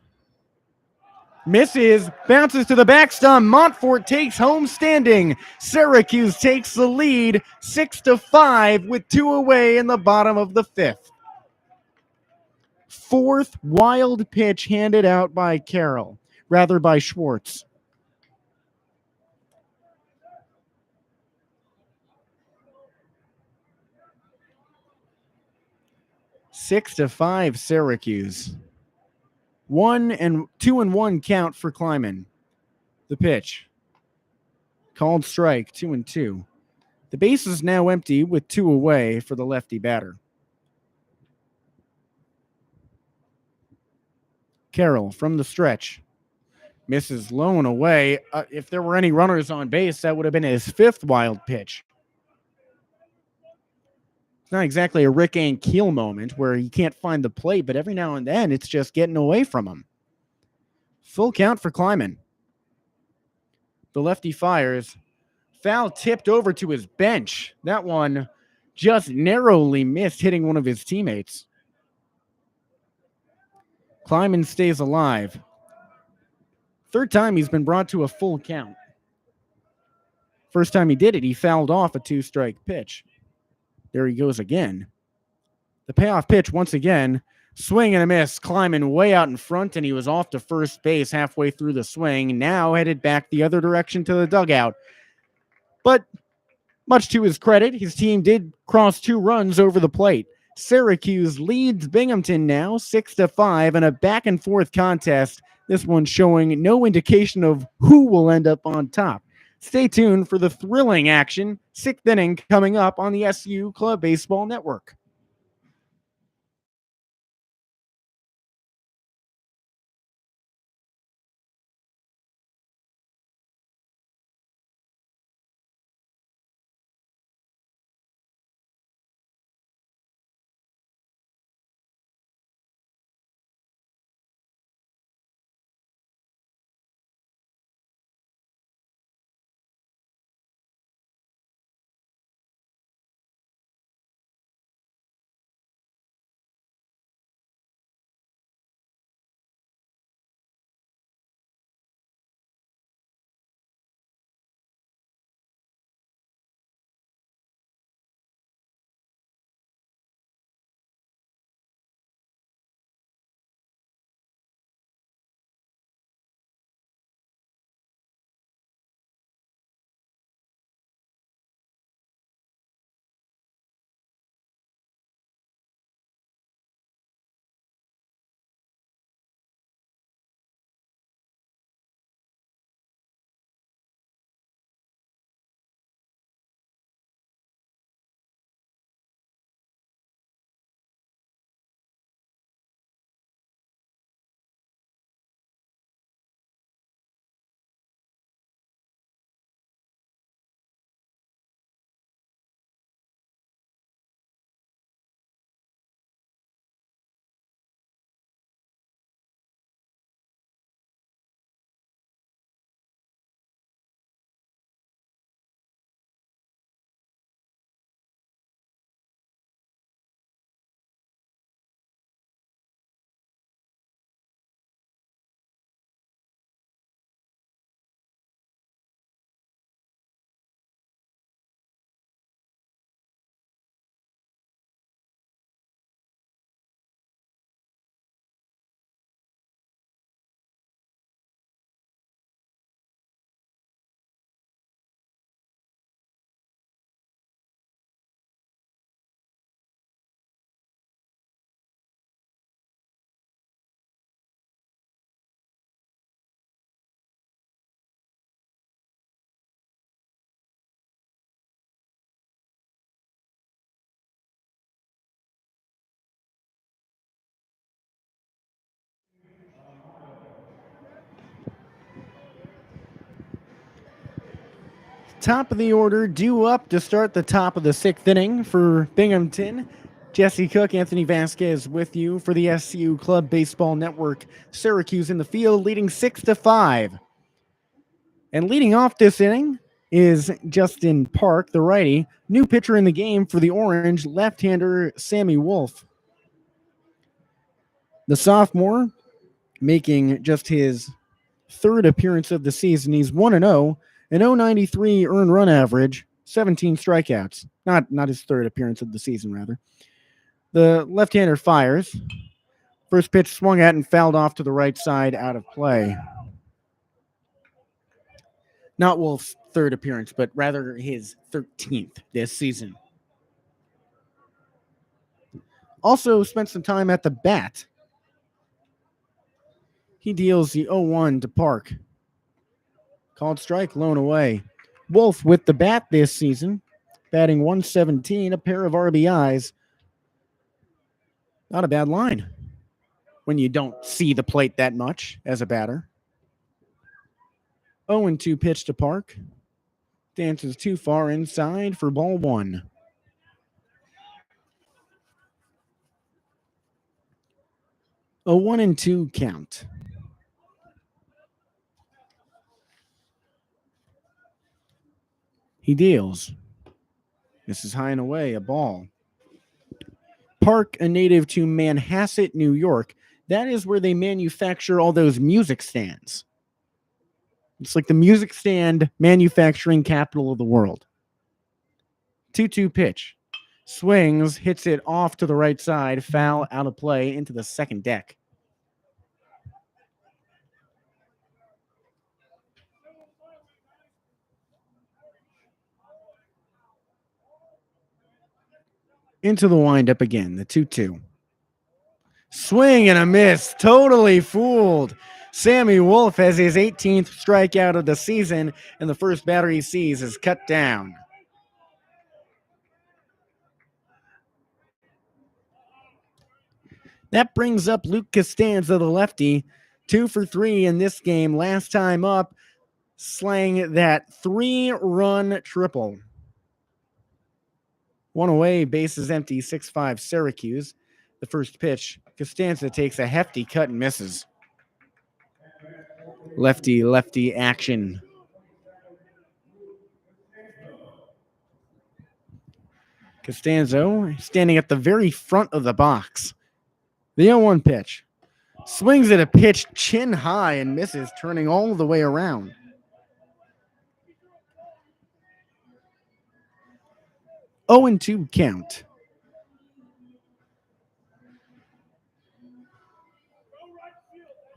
Misses, bounces to the backstop. Montfort takes home standing. Syracuse takes the lead 6-5 with 2 away in the bottom of the 5th. 4th wild pitch handed out by by Schwartz. Six to 5 Syracuse. 2-1 count for Kleiman. The pitch. Called strike, 2-2. The base is now empty with 2 away for the lefty batter. Carroll from the stretch. Misses low and away. If there were any runners on base, that would have been his 5th wild pitch. It's not exactly a Rick Ankiel moment where he can't find the plate, but every now and then it's just getting away from him. Full count for Kleiman. The lefty fires. Foul tipped over to his bench. That one just narrowly missed hitting one of his teammates. Kleiman stays alive. 3rd time he's been brought to a full count. First time he did it, he fouled off a 2-strike pitch. There he goes again. The payoff pitch once again. Swing and a miss. Kleiman way out in front, and he was off to first base halfway through the swing. Now headed back the other direction to the dugout. But much to his credit, his team did cross 2 runs over the plate. Syracuse leads Binghamton now 6-5 in a back-and-forth contest. This one showing no indication of who will end up on top. Stay tuned for the thrilling action. 6th inning coming up on the SU Club Baseball Network. Top of the order, due up to start the top of the 6th inning for Binghamton. Jesse Cook, Anthony Vasquez with you for the SCU Club Baseball Network. Syracuse in the field, leading 6-5. And leading off this inning is Justin Park, the righty. New pitcher in the game for the Orange, left-hander Sammy Wolf. The sophomore making just his 3rd appearance of the season. He's 1-0, an .093 earned run average, 17 strikeouts. Not his 3rd appearance of the season, rather. The left-hander fires. First pitch swung at and fouled off to the right side, out of play. Not Wolf's 3rd appearance, but rather his 13th this season. Also spent some time at the bat. He deals the 0-1 to Park. Called strike, lone away. Wolf with the bat this season, batting .117, a pair of RBIs. Not a bad line when you don't see the plate that much as a batter. 0-2 pitch to Park. Dances too far inside for ball 1. A 1-2 count. He deals. This is high and away, a ball. Park, a native to Manhasset, New York. That is where they manufacture all those music stands. It's like the music stand manufacturing capital of the world. 2-2 pitch. Swings, hits it off to the right side, foul, out of play, into the second deck. Into the windup again, the 2-2. Swing and a miss, totally fooled. Sammy Wolf has his 18th strikeout of the season, and the first batter he sees is cut down. That brings up Luke Costanza, the lefty, 2 for 3 in this game. Last time up, slaying that 3-run triple. 1 away, bases empty, 6-5 Syracuse. The first pitch, Costanza takes a hefty cut and misses. Lefty action. Costanzo standing at the very front of the box. The 0-1 pitch. Swings at a pitch chin high and misses, turning all the way around. Oh, 0-2 count.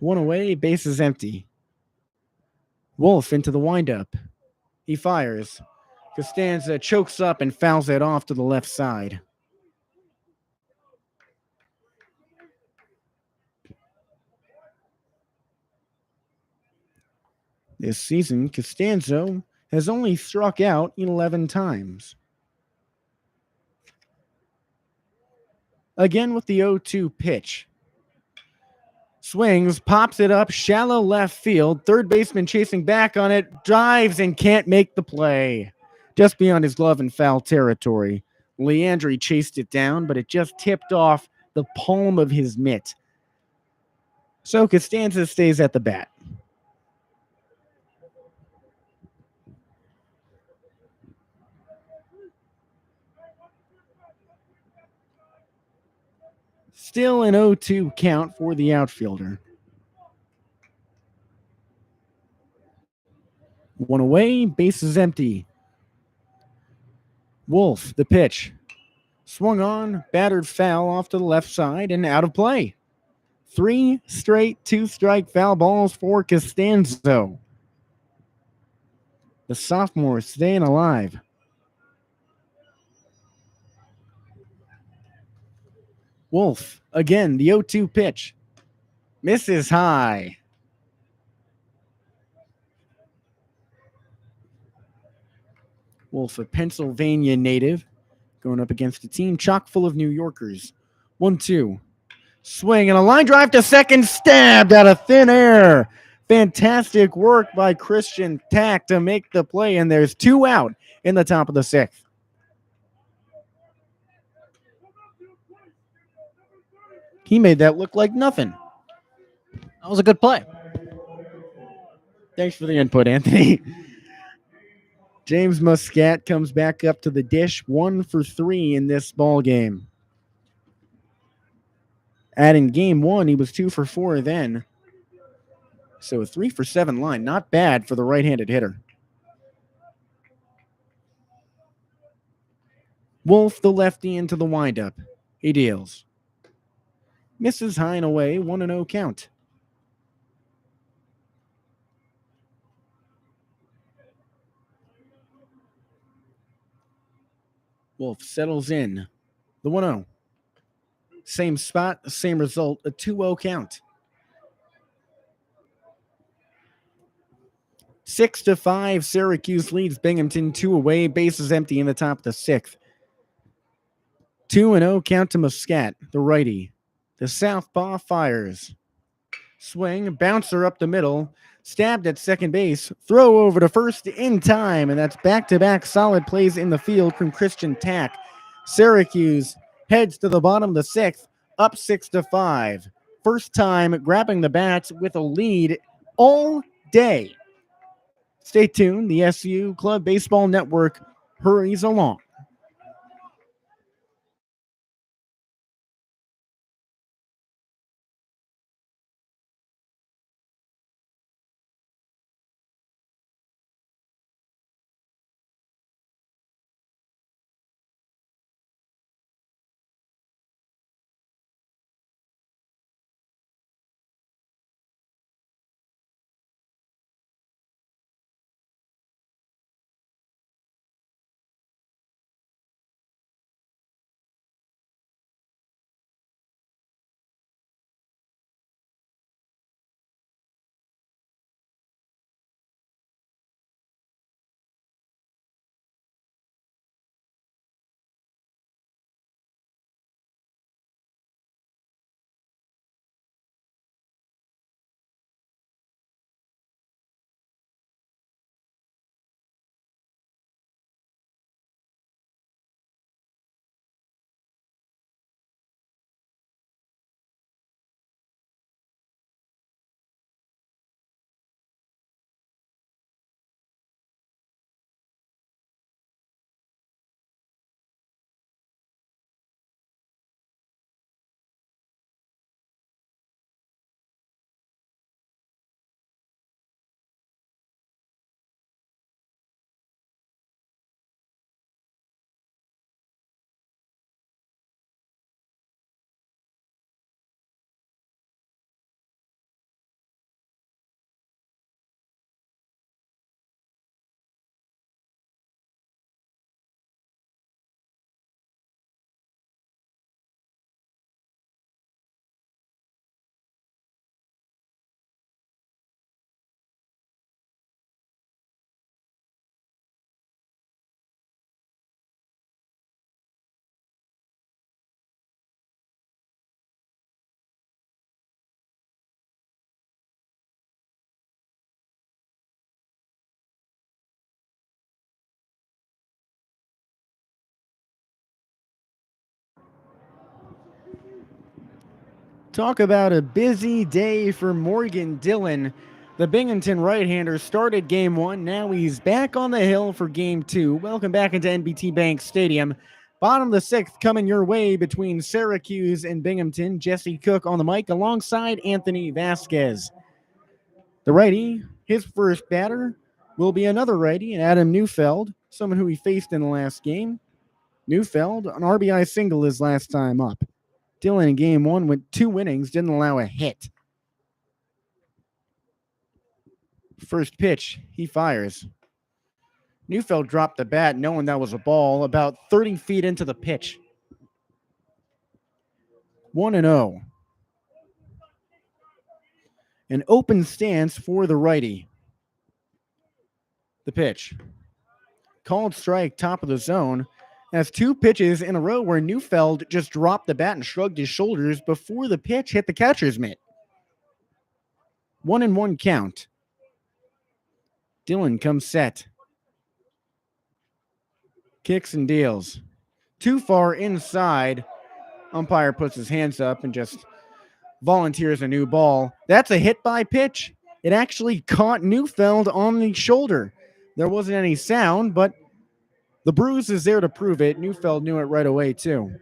One away, bases empty. Wolf into the windup. He fires. Costanza chokes up and fouls it off to the left side. This season, Costanzo has only struck out 11 times. Again with the 0-2 pitch. Swings, pops it up, shallow left field. Third baseman chasing back on it, drives and can't make the play. Just beyond his glove in foul territory. Leandri chased it down, but it just tipped off the palm of his mitt. So Costanza stays at the bat. Still an 0-2 count for the outfielder. One away, bases empty. Wolf, the pitch. Swung on, battered foul off to the left side and out of play. 3 straight 2-strike foul balls for Costanzo. The sophomore staying alive. Wolf, again, the 0-2 pitch. Misses high. Wolf, a Pennsylvania native, going up against a team chock full of New Yorkers. 1-2. Swing and a line drive to second, stabbed out of thin air. Fantastic work by Christian Tack to make the play, and there's 2 out in the top of the 6th. He made that look like nothing. That was a good play. Thanks for the input, Anthony. James Muscat comes back up to the dish, 1 for 3 in this ball game. In game 1, he was 2 for 4 then. So a 3 for 7 line, not bad for the right-handed hitter. Wolf, the lefty, into the windup. He deals. Misses high and away, 1-0 count. Wolf settles in. The 1-0. Same spot, same result, a 2-0 count. 6-5, Syracuse leads Binghamton 2 away, bases empty in the top of the 6th. 2-0 count to Muscat, the righty. The southpaw fires. Swing, bouncer up the middle, stabbed at second base, throw over to first in time, and that's back-to-back solid plays in the field from Christian Tack. Syracuse heads to the bottom of the 6th, up 6-5. First time grabbing the bats with a lead all day. Stay tuned. The SU Club Baseball Network hurries along. Talk about a busy day for Morgan Dillon. The Binghamton right-hander started game 1. Now he's back on the hill for game 2. Welcome back into NBT Bank Stadium. Bottom of the 6th coming your way between Syracuse and Binghamton. Jesse Cook on the mic alongside Anthony Vasquez. The righty, his first batter, will be another righty, Adam Neufeld, someone who he faced in the last game. Neufeld, an RBI single his last time up. Dillon in game 1 went 2 innings, didn't allow a hit. First pitch, he fires. Neufeld dropped the bat knowing that was a ball about 30 feet into the pitch. 1-0. An open stance for the righty. The pitch. Called strike, top of the zone. Has 2 pitches in a row where Neufeld just dropped the bat and shrugged his shoulders before the pitch hit the catcher's mitt. 1-1 count. Dylan comes set. Kicks and deals. Too far inside. Umpire puts his hands up and just volunteers a new ball. That's a hit by pitch. It actually caught Neufeld on the shoulder. There wasn't any sound, but the bruise is there to prove it. Neufeld knew it right away, too.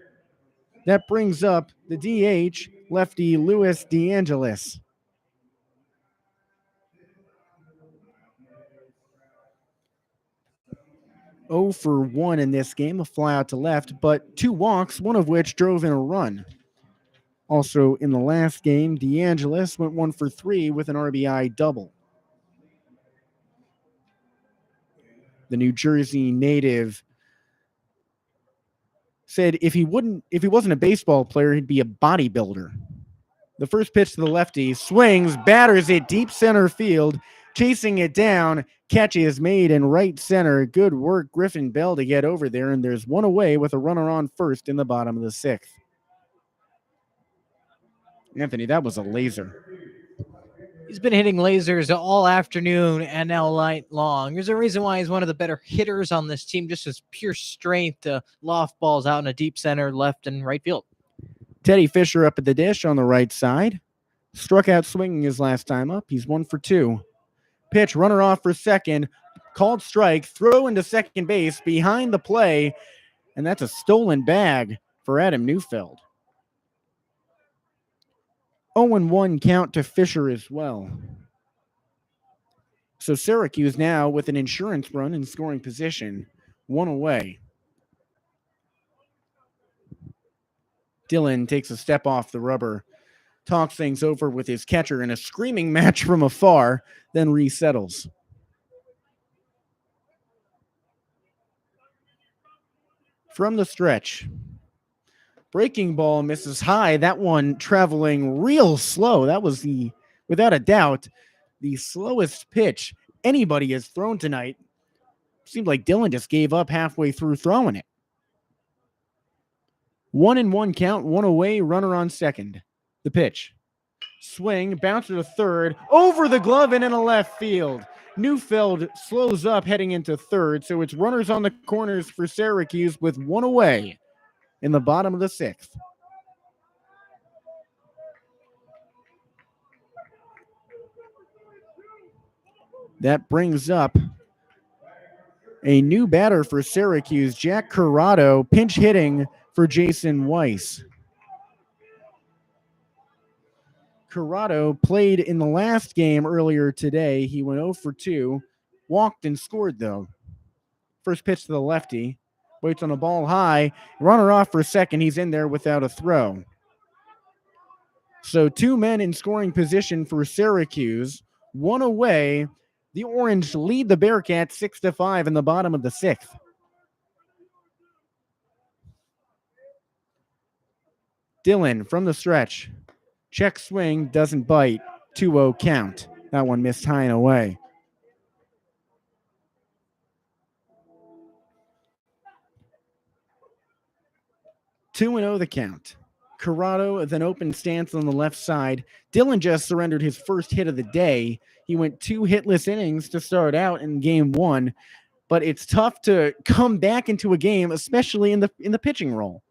That brings up the DH, lefty Louis DeAngelis. Oh for 1 in this game, a fly out to left, but 2 walks, one of which drove in a run. Also in the last game, DeAngelis went 1 for 3 with an RBI double. The New Jersey native said if he wasn't a baseball player, he'd be a bodybuilder. The first pitch to the lefty, swings, batters it deep center field, chasing it down. Catch is made in right center. Good work, Griffin Bell, to get over there, and there's one away with a runner on first in the bottom of the 6th. Anthony, that was a laser. He's been hitting lasers all afternoon and all night long. There's a reason why he's one of the better hitters on this team, just his pure strength to loft balls out in a deep center, left, and right field. Teddy Fisher up at the dish on the right side. Struck out swinging his last time up. He's 1 for 2. Pitch, runner off for second. Called strike, throw into second base behind the play, and that's a stolen bag for Adam Neufeld. 0-1 count to Fisher as well. So Syracuse now with an insurance run in scoring position, 1 away. Dylan takes a step off the rubber, talks things over with his catcher in a screaming match from afar, then resettles. From the stretch. Breaking ball misses high. That one traveling real slow. That was without a doubt, the slowest pitch anybody has thrown tonight. Seemed like Dylan just gave up halfway through throwing it. 1-1 count, 1 away, runner on second. The pitch. Swing, bouncer to third, over the glove and in a left field. Neufeld slows up heading into third, so it's runners on the corners for Syracuse with 1 away in the bottom of the 6th. That brings up a new batter for Syracuse, Jack Corrado, pinch hitting for Jason Weiss. Corrado played in the last game earlier today. He went 0 for 2, walked and scored though. First pitch to the lefty, waits on a ball high, runner off for second. He's in there without a throw. So 2 men in scoring position for Syracuse, 1 away. The Orange lead the Bearcats 6-5 in the bottom of the 6th. Dylan from the stretch. Check swing, doesn't bite. 2-0 count. That one missed high and away. Two 2-0 the count. Corrado with an open stance on the left side. Dylan just surrendered his first hit of the day. He went 2 hitless innings to start out in game 1, but it's tough to come back into a game, especially in the pitching role.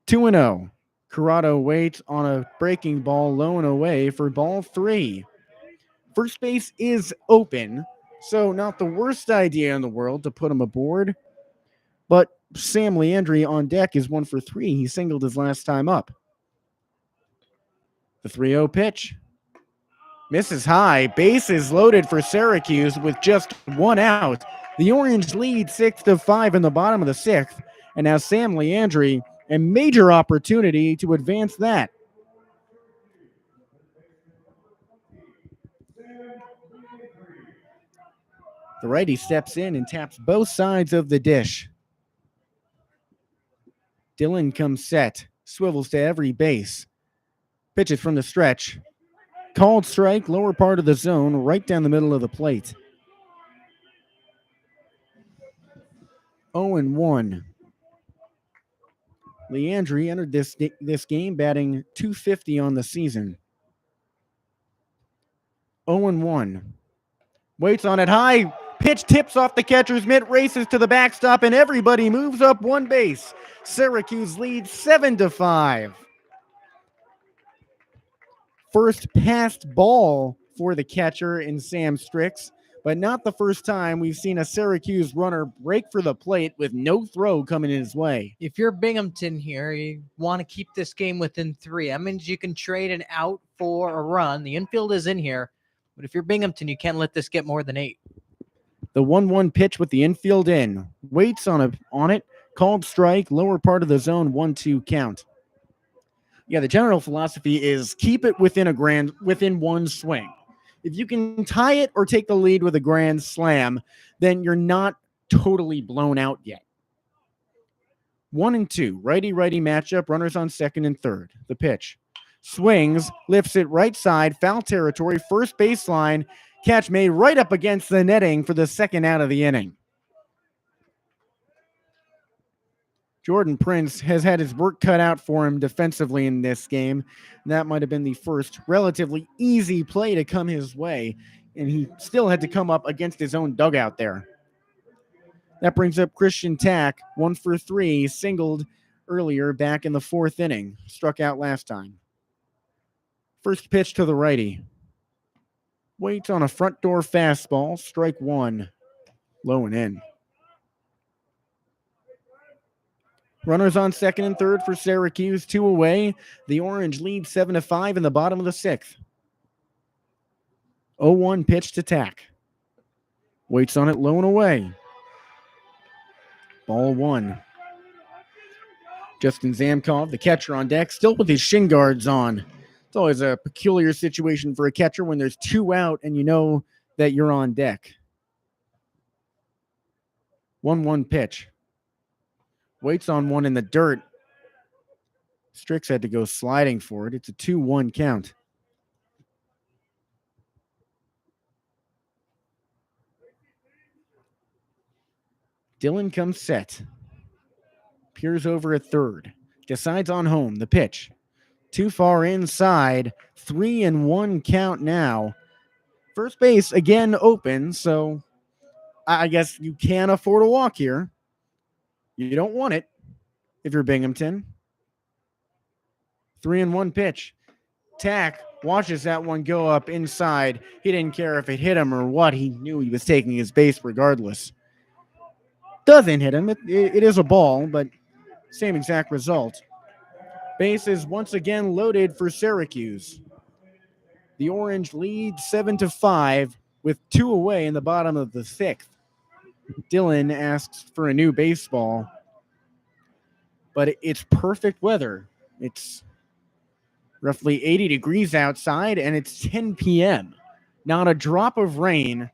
2-0. Corrado waits on a breaking ball low and away for ball 3. First base is open, so not the worst idea in the world to put him aboard, but Sam Leandri on deck is 1 for 3. He singled his last time up. The 3-0 pitch. Misses high. Bases loaded for Syracuse with just 1 out. The Orange lead 6-5 in the bottom of the 6th. And now Sam Leandri, a major opportunity to advance that. The righty steps in and taps both sides of the dish. Dylan comes set, swivels to every base. Pitches from the stretch. Called strike, lower part of the zone, right down the middle of the plate. 0-1. Leandri entered this game batting .250 on the season. 0-1. Waits on it high. Pitch tips off the catcher's mitt, races to the backstop, and everybody moves up one base. Syracuse leads 7-5. First passed ball for the catcher in Sam Strix, but not the first time we've seen a Syracuse runner break for the plate with no throw coming his way. If you're Binghamton here, you want to keep this game within 3. That means you can trade an out for a run. The infield is in here, but if you're Binghamton, you can't let this get more than 8. The 1-1 pitch with the infield in. Waits on it. Called strike, lower part of the zone, 1-2 count. Yeah, the general philosophy is keep it within one swing. If you can tie it or take the lead with a grand slam, then you're not totally blown out yet. 1-2, righty-righty matchup, runners on second and third. The pitch. Swings, lifts it right side, foul territory, first baseline. Catch made right up against the netting for the second out of the inning. Jordan Prince has had his work cut out for him defensively in this game. That might have been the first relatively easy play to come his way, and he still had to come up against his own dugout there. That brings up Christian Tack, 1 for 3, singled earlier back in the 4th inning. Struck out last time. First pitch to the righty. Waits on a front door fastball, strike 1, low and in. Runners on second and third for Syracuse, 2 away. The Orange lead 7-5 in the bottom of the 6th. 0-1 pitch to Tack. Waits on it, low and away. Ball 1. Justin Zamkov, the catcher on deck, still with his shin guards on. It's always a peculiar situation for a catcher when there's 2 out and you know that you're on deck. 1-1 pitch. Waits on one in the dirt. Strix had to go sliding for it. It's a 2-1 count. Dillon comes set. Peers over at third. Decides on home. The pitch. Too far inside. 3-1 count now. First base again open, so I guess you can afford a walk here. You don't want it if you're Binghamton. 3-1 pitch. Tack watches that one go up inside. He didn't care if it hit him or what. He knew he was taking his base regardless. Doesn't hit him. It is a ball, but same exact result. Base is once again loaded for Syracuse. The Orange lead 7-5 with 2 away in the bottom of the 6th. Dillon asks for a new baseball, but it's perfect weather. It's roughly 80 degrees outside, and it's 10 p.m. Not a drop of rain.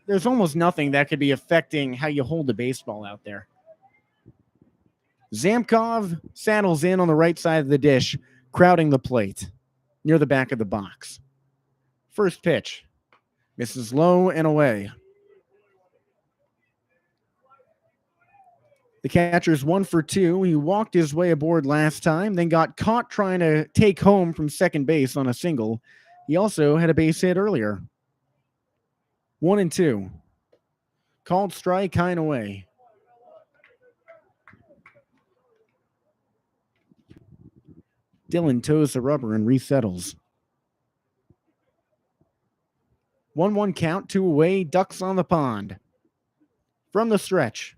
There's almost nothing that could be affecting how you hold the baseball out there. Zamkov saddles in on the right side of the dish, crowding the plate near the back of the box. First pitch. Misses low and away. The catcher's 1 for 2. He walked his way aboard last time, then got caught trying to take home from second base on a single. He also had a base hit earlier. 1-2. Called strike, high and away. Dillon toes the rubber and resettles. 1-1 count, 2 away, ducks on the pond. From the stretch.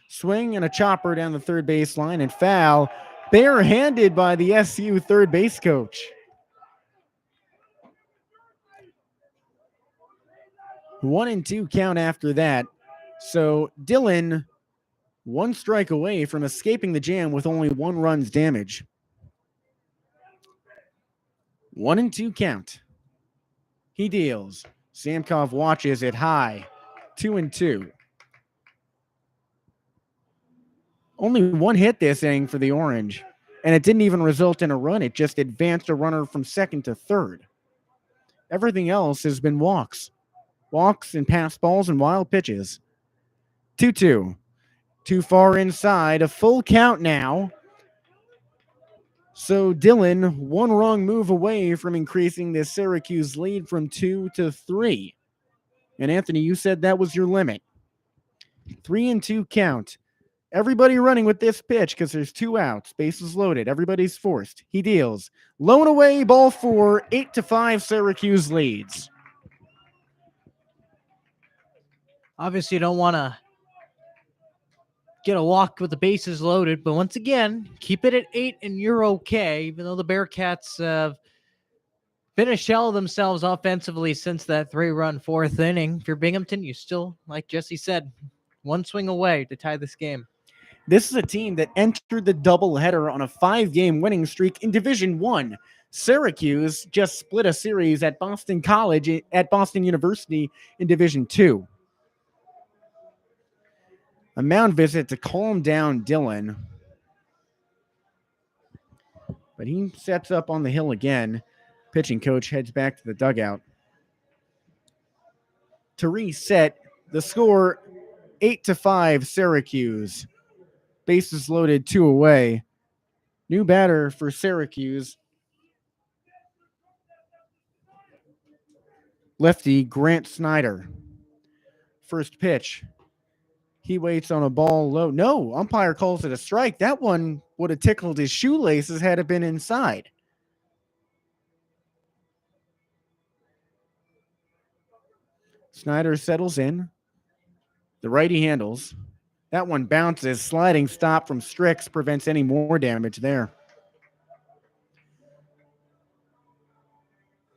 Swing and a chopper down the third baseline and foul. Barehanded by the SU third base coach. 1-2 count after that. So Dillon 1 strike away from escaping the jam with only 1 run's damage. 1-2 count. He deals. Zamkov watches it high. 2-2. Only 1 hit this inning for the Orange, and it didn't even result in a run. It just advanced a runner from second to third. Everything else has been walks. Walks and pass balls and wild pitches. 2-2. Too far inside. A full count now. So Dylan, one wrong move away from increasing the Syracuse lead from 2 to 3. And Anthony, you said that was your limit. 3-2 count. Everybody running with this pitch because there's 2 outs. Bases loaded. Everybody's forced. He deals. Low and away, ball 4. 8-5, Syracuse leads. Obviously, you don't want to get a walk with the bases loaded, but once again, keep it at 8 and you're okay, even though the Bearcats have been a shell of themselves offensively since that 3-run 4th inning. If you're Binghamton, you still, like Jesse said, one swing away to tie this game. This is a team that entered the doubleheader on a 5-game winning streak in Division I. Syracuse just split a series at Boston College at Boston University in Division II. A mound visit to calm down Dylan. But he sets up on the hill again. Pitching coach heads back to the dugout. To reset, the score 8-5 Syracuse. Bases loaded, 2 away. New batter for Syracuse. Lefty Grant Snyder. First pitch. He waits on a ball low. No, umpire calls it a strike. That one would have tickled his shoelaces had it been inside. Snyder settles in. The righty handles. That one bounces. Sliding stop from Strix prevents any more damage there.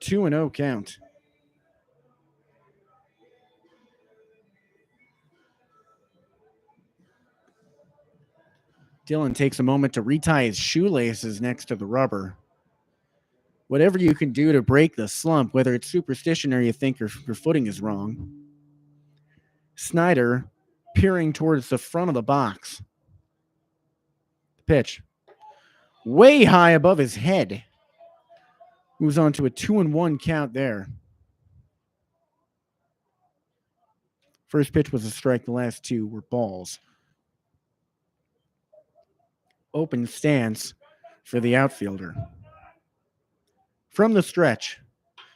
2-0 count. Dylan takes a moment to retie his shoelaces next to the rubber. Whatever you can do to break the slump, whether it's superstition or you think your footing is wrong. Snyder peering towards the front of the box. Pitch. Way high above his head. Moves on to a 2-1 count there. First pitch was a strike. The last 2 were balls. Open stance for the outfielder. From the stretch.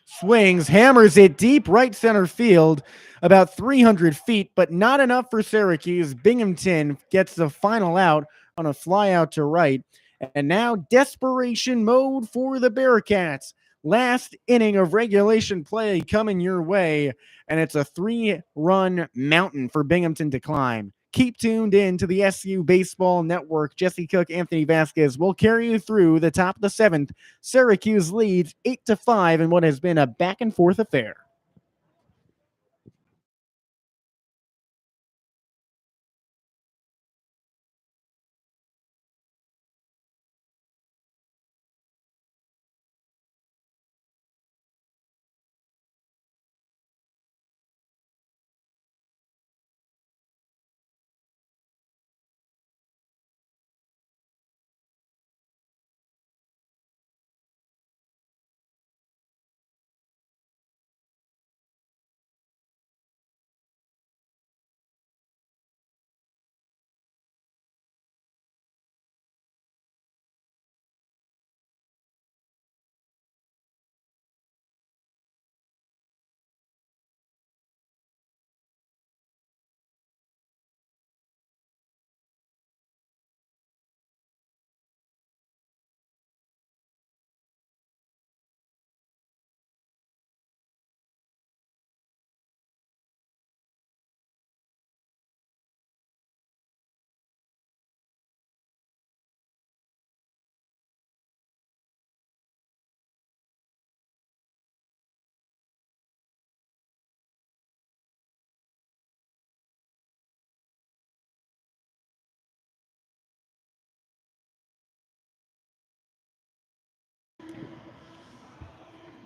Swings, hammers it deep right center field, about 300 feet, but not enough for Syracuse. Binghamton gets the final out on a fly out to right. And now desperation mode for the Bearcats. Last inning of regulation play coming your way, and it's a 3-run mountain for Binghamton to climb. Keep tuned in to the SU Baseball Network. Jesse Cook, Anthony Vasquez will carry you through the top of the 7th. Syracuse leads 8-5 in what has been a back-and-forth affair.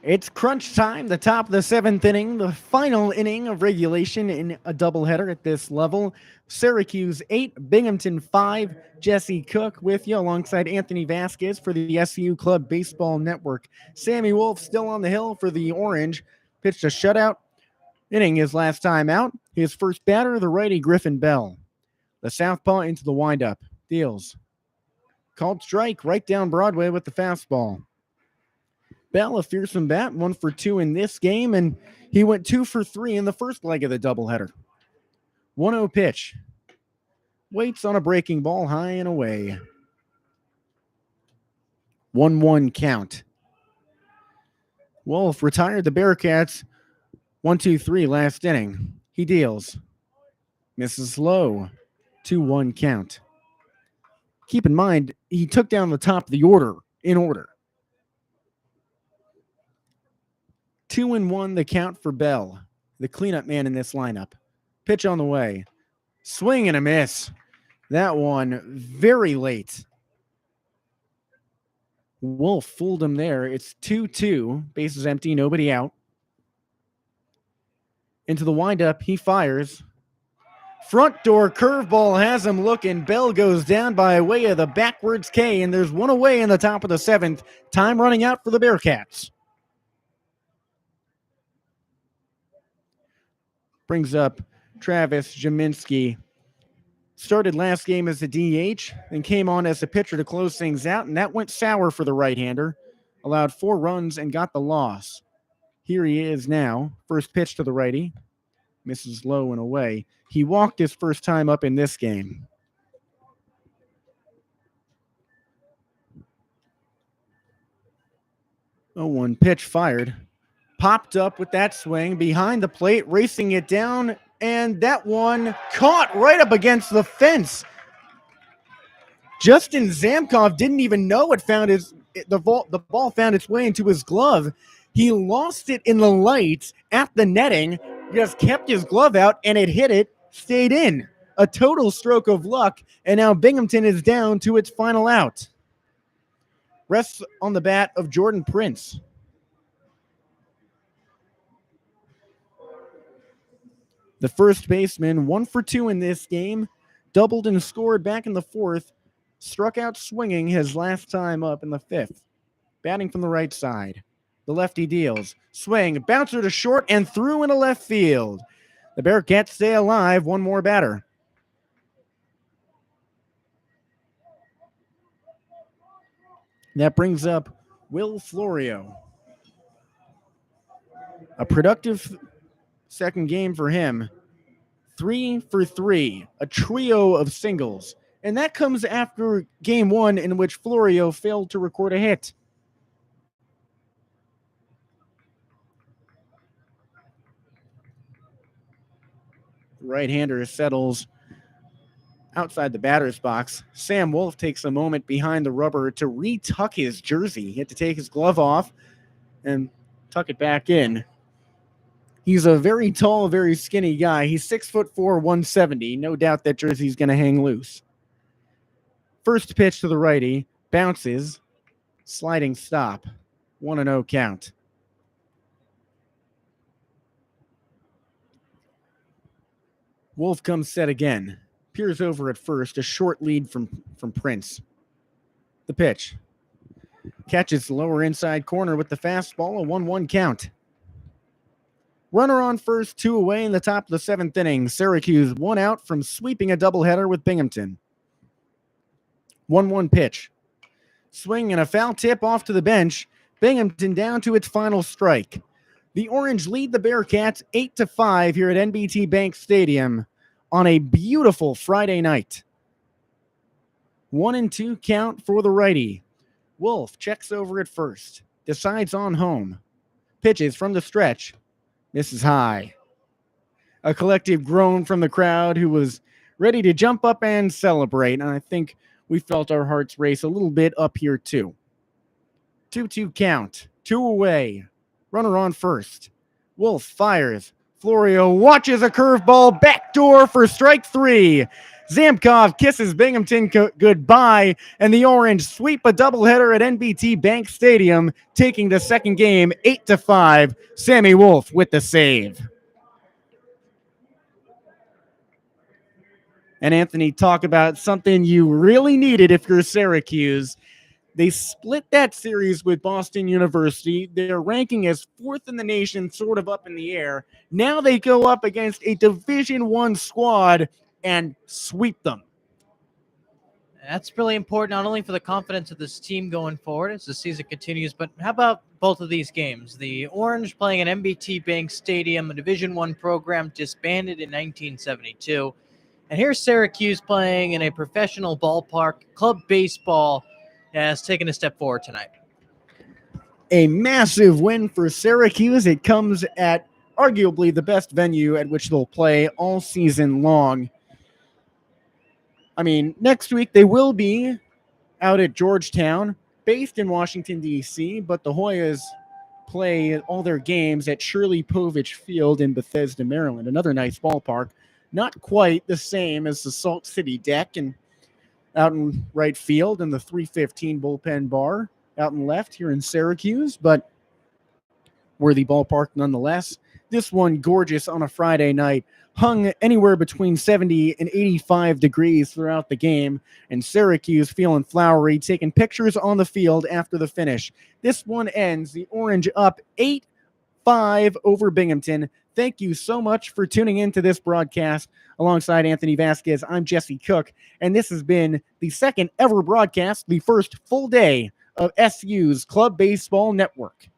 It's crunch time, the top of the 7th inning, the final inning of regulation in a doubleheader at this level. Syracuse 8, Binghamton 5. Jesse Cook with you alongside Anthony Vasquez for the SU Club Baseball Network. Sammy Wolf still on the hill for the Orange. Pitched a shutout. Inning his last time out. His first batter, the righty Griffin Bell. The southpaw into the windup. Deals. Called strike right down Broadway with the fastball. Bell, a fearsome bat, 1 for 2 in this game, and he went 2 for 3 in the first leg of the doubleheader. 1-0 pitch. Waits on a breaking ball, high and away. 1-1 count. Wolf retired the Bearcats 1-2-3 last inning. He deals. Misses low. 2-1 count. Keep in mind, he took down the top of the order in order. 2-1 the count for Bell, the cleanup man in this lineup. Pitch on the way. Swing and a miss. That one very late. Wolf fooled him there. It's 2-2. Bases empty, nobody out. Into the windup, he fires. Front door curveball has him looking. Bell goes down by way of the backwards K, and there's one away in the top of the 7th. Time running out for the Bearcats. Brings up Travis Jaminski. Started last game as a DH and came on as a pitcher to close things out, and that went sour for the right-hander. Allowed 4 runs and got the loss. Here he is now. First pitch to the righty. Misses low and away. He walked his first time up in this game. Oh, 1 pitch fired. Popped up with that swing behind the plate, racing it down, and that one caught right up against the fence. Justin Zamkov didn't even know it found the ball found its way into his glove. He lost it in the lights at the netting, just kept his glove out, and it hit it, stayed in. A total stroke of luck, and now Binghamton is down to its final out. Rests on the bat of Jordan Prince. The first baseman, 1 for 2 in this game, doubled and scored back in the 4th, struck out swinging his last time up in the 5th. Batting from the right side. The lefty deals. Swing, bouncer to short, and through into left field. The Bearcats stay alive, 1 more batter. That brings up Will Florio. A productive second game for him. 3 for 3, a trio of singles. And that comes after game 1 in which Florio failed to record a hit. Right-hander settles outside the batter's box. Sam Wolf takes a moment behind the rubber to retuck his jersey. He had to take his glove off and tuck it back in. He's a very tall, very skinny guy. He's 6'4", 170. No doubt that jersey's going to hang loose. First pitch to the righty. Bounces. Sliding stop. 1-0 count. Wolf comes set again. Peers over at first. A short lead from Prince. The pitch. Catches the lower inside corner with the fastball. A 1-1 count. Runner on first, 2 away in the top of the 7th inning. Syracuse 1 out from sweeping a doubleheader with Binghamton. 1-1 pitch. Swing and a foul tip off to the bench. Binghamton down to its final strike. The Orange lead the Bearcats 8-5 here at NBT Bank Stadium on a beautiful Friday night. 1-2 count for the righty. Wolf checks over at first. Decides on home. Pitches from the stretch. Misses high. A collective groan from the crowd who was ready to jump up and celebrate. And I think we felt our hearts race a little bit up here too. 2-2 count. 2 away. Runner on first. Wolf fires. Florio watches a curveball. Backdoor for strike 3. Zamkov kisses Binghamton goodbye, and the Orange sweep a doubleheader at NBT Bank Stadium, taking the second game 8-5. Sammy Wolf with the save. And Anthony, talk about something you really needed if you're Syracuse. They split that series with Boston University. Their ranking is 4th in the nation, sort of up in the air. Now they go up against a Division I squad and sweep them. That's really important, not only for the confidence of this team going forward as the season continues, but how about both of these games? The Orange playing at NBT Bank Stadium, a Division I program disbanded in 1972. And here's Syracuse playing in a professional ballpark. Club baseball has taken a step forward tonight. A massive win for Syracuse. It comes at arguably the best venue at which they'll play all season long. I mean, next week they will be out at Georgetown, based in Washington, D.C., but the Hoyas play all their games at Shirley Povich Field in Bethesda, Maryland. Another nice ballpark. Not quite the same as the Salt City deck and out in right field and the 315 bullpen bar out in left here in Syracuse, but worthy ballpark nonetheless. This one gorgeous on a Friday night, hung anywhere between 70 and 85 degrees throughout the game, and Syracuse feeling flowery, taking pictures on the field after the finish. This one ends the Orange up 8-5 over Binghamton. Thank you so much for tuning into this broadcast. Alongside Anthony Vasquez, I'm Jesse Cook, and this has been the second ever broadcast, the first full day of SU's Club Baseball Network.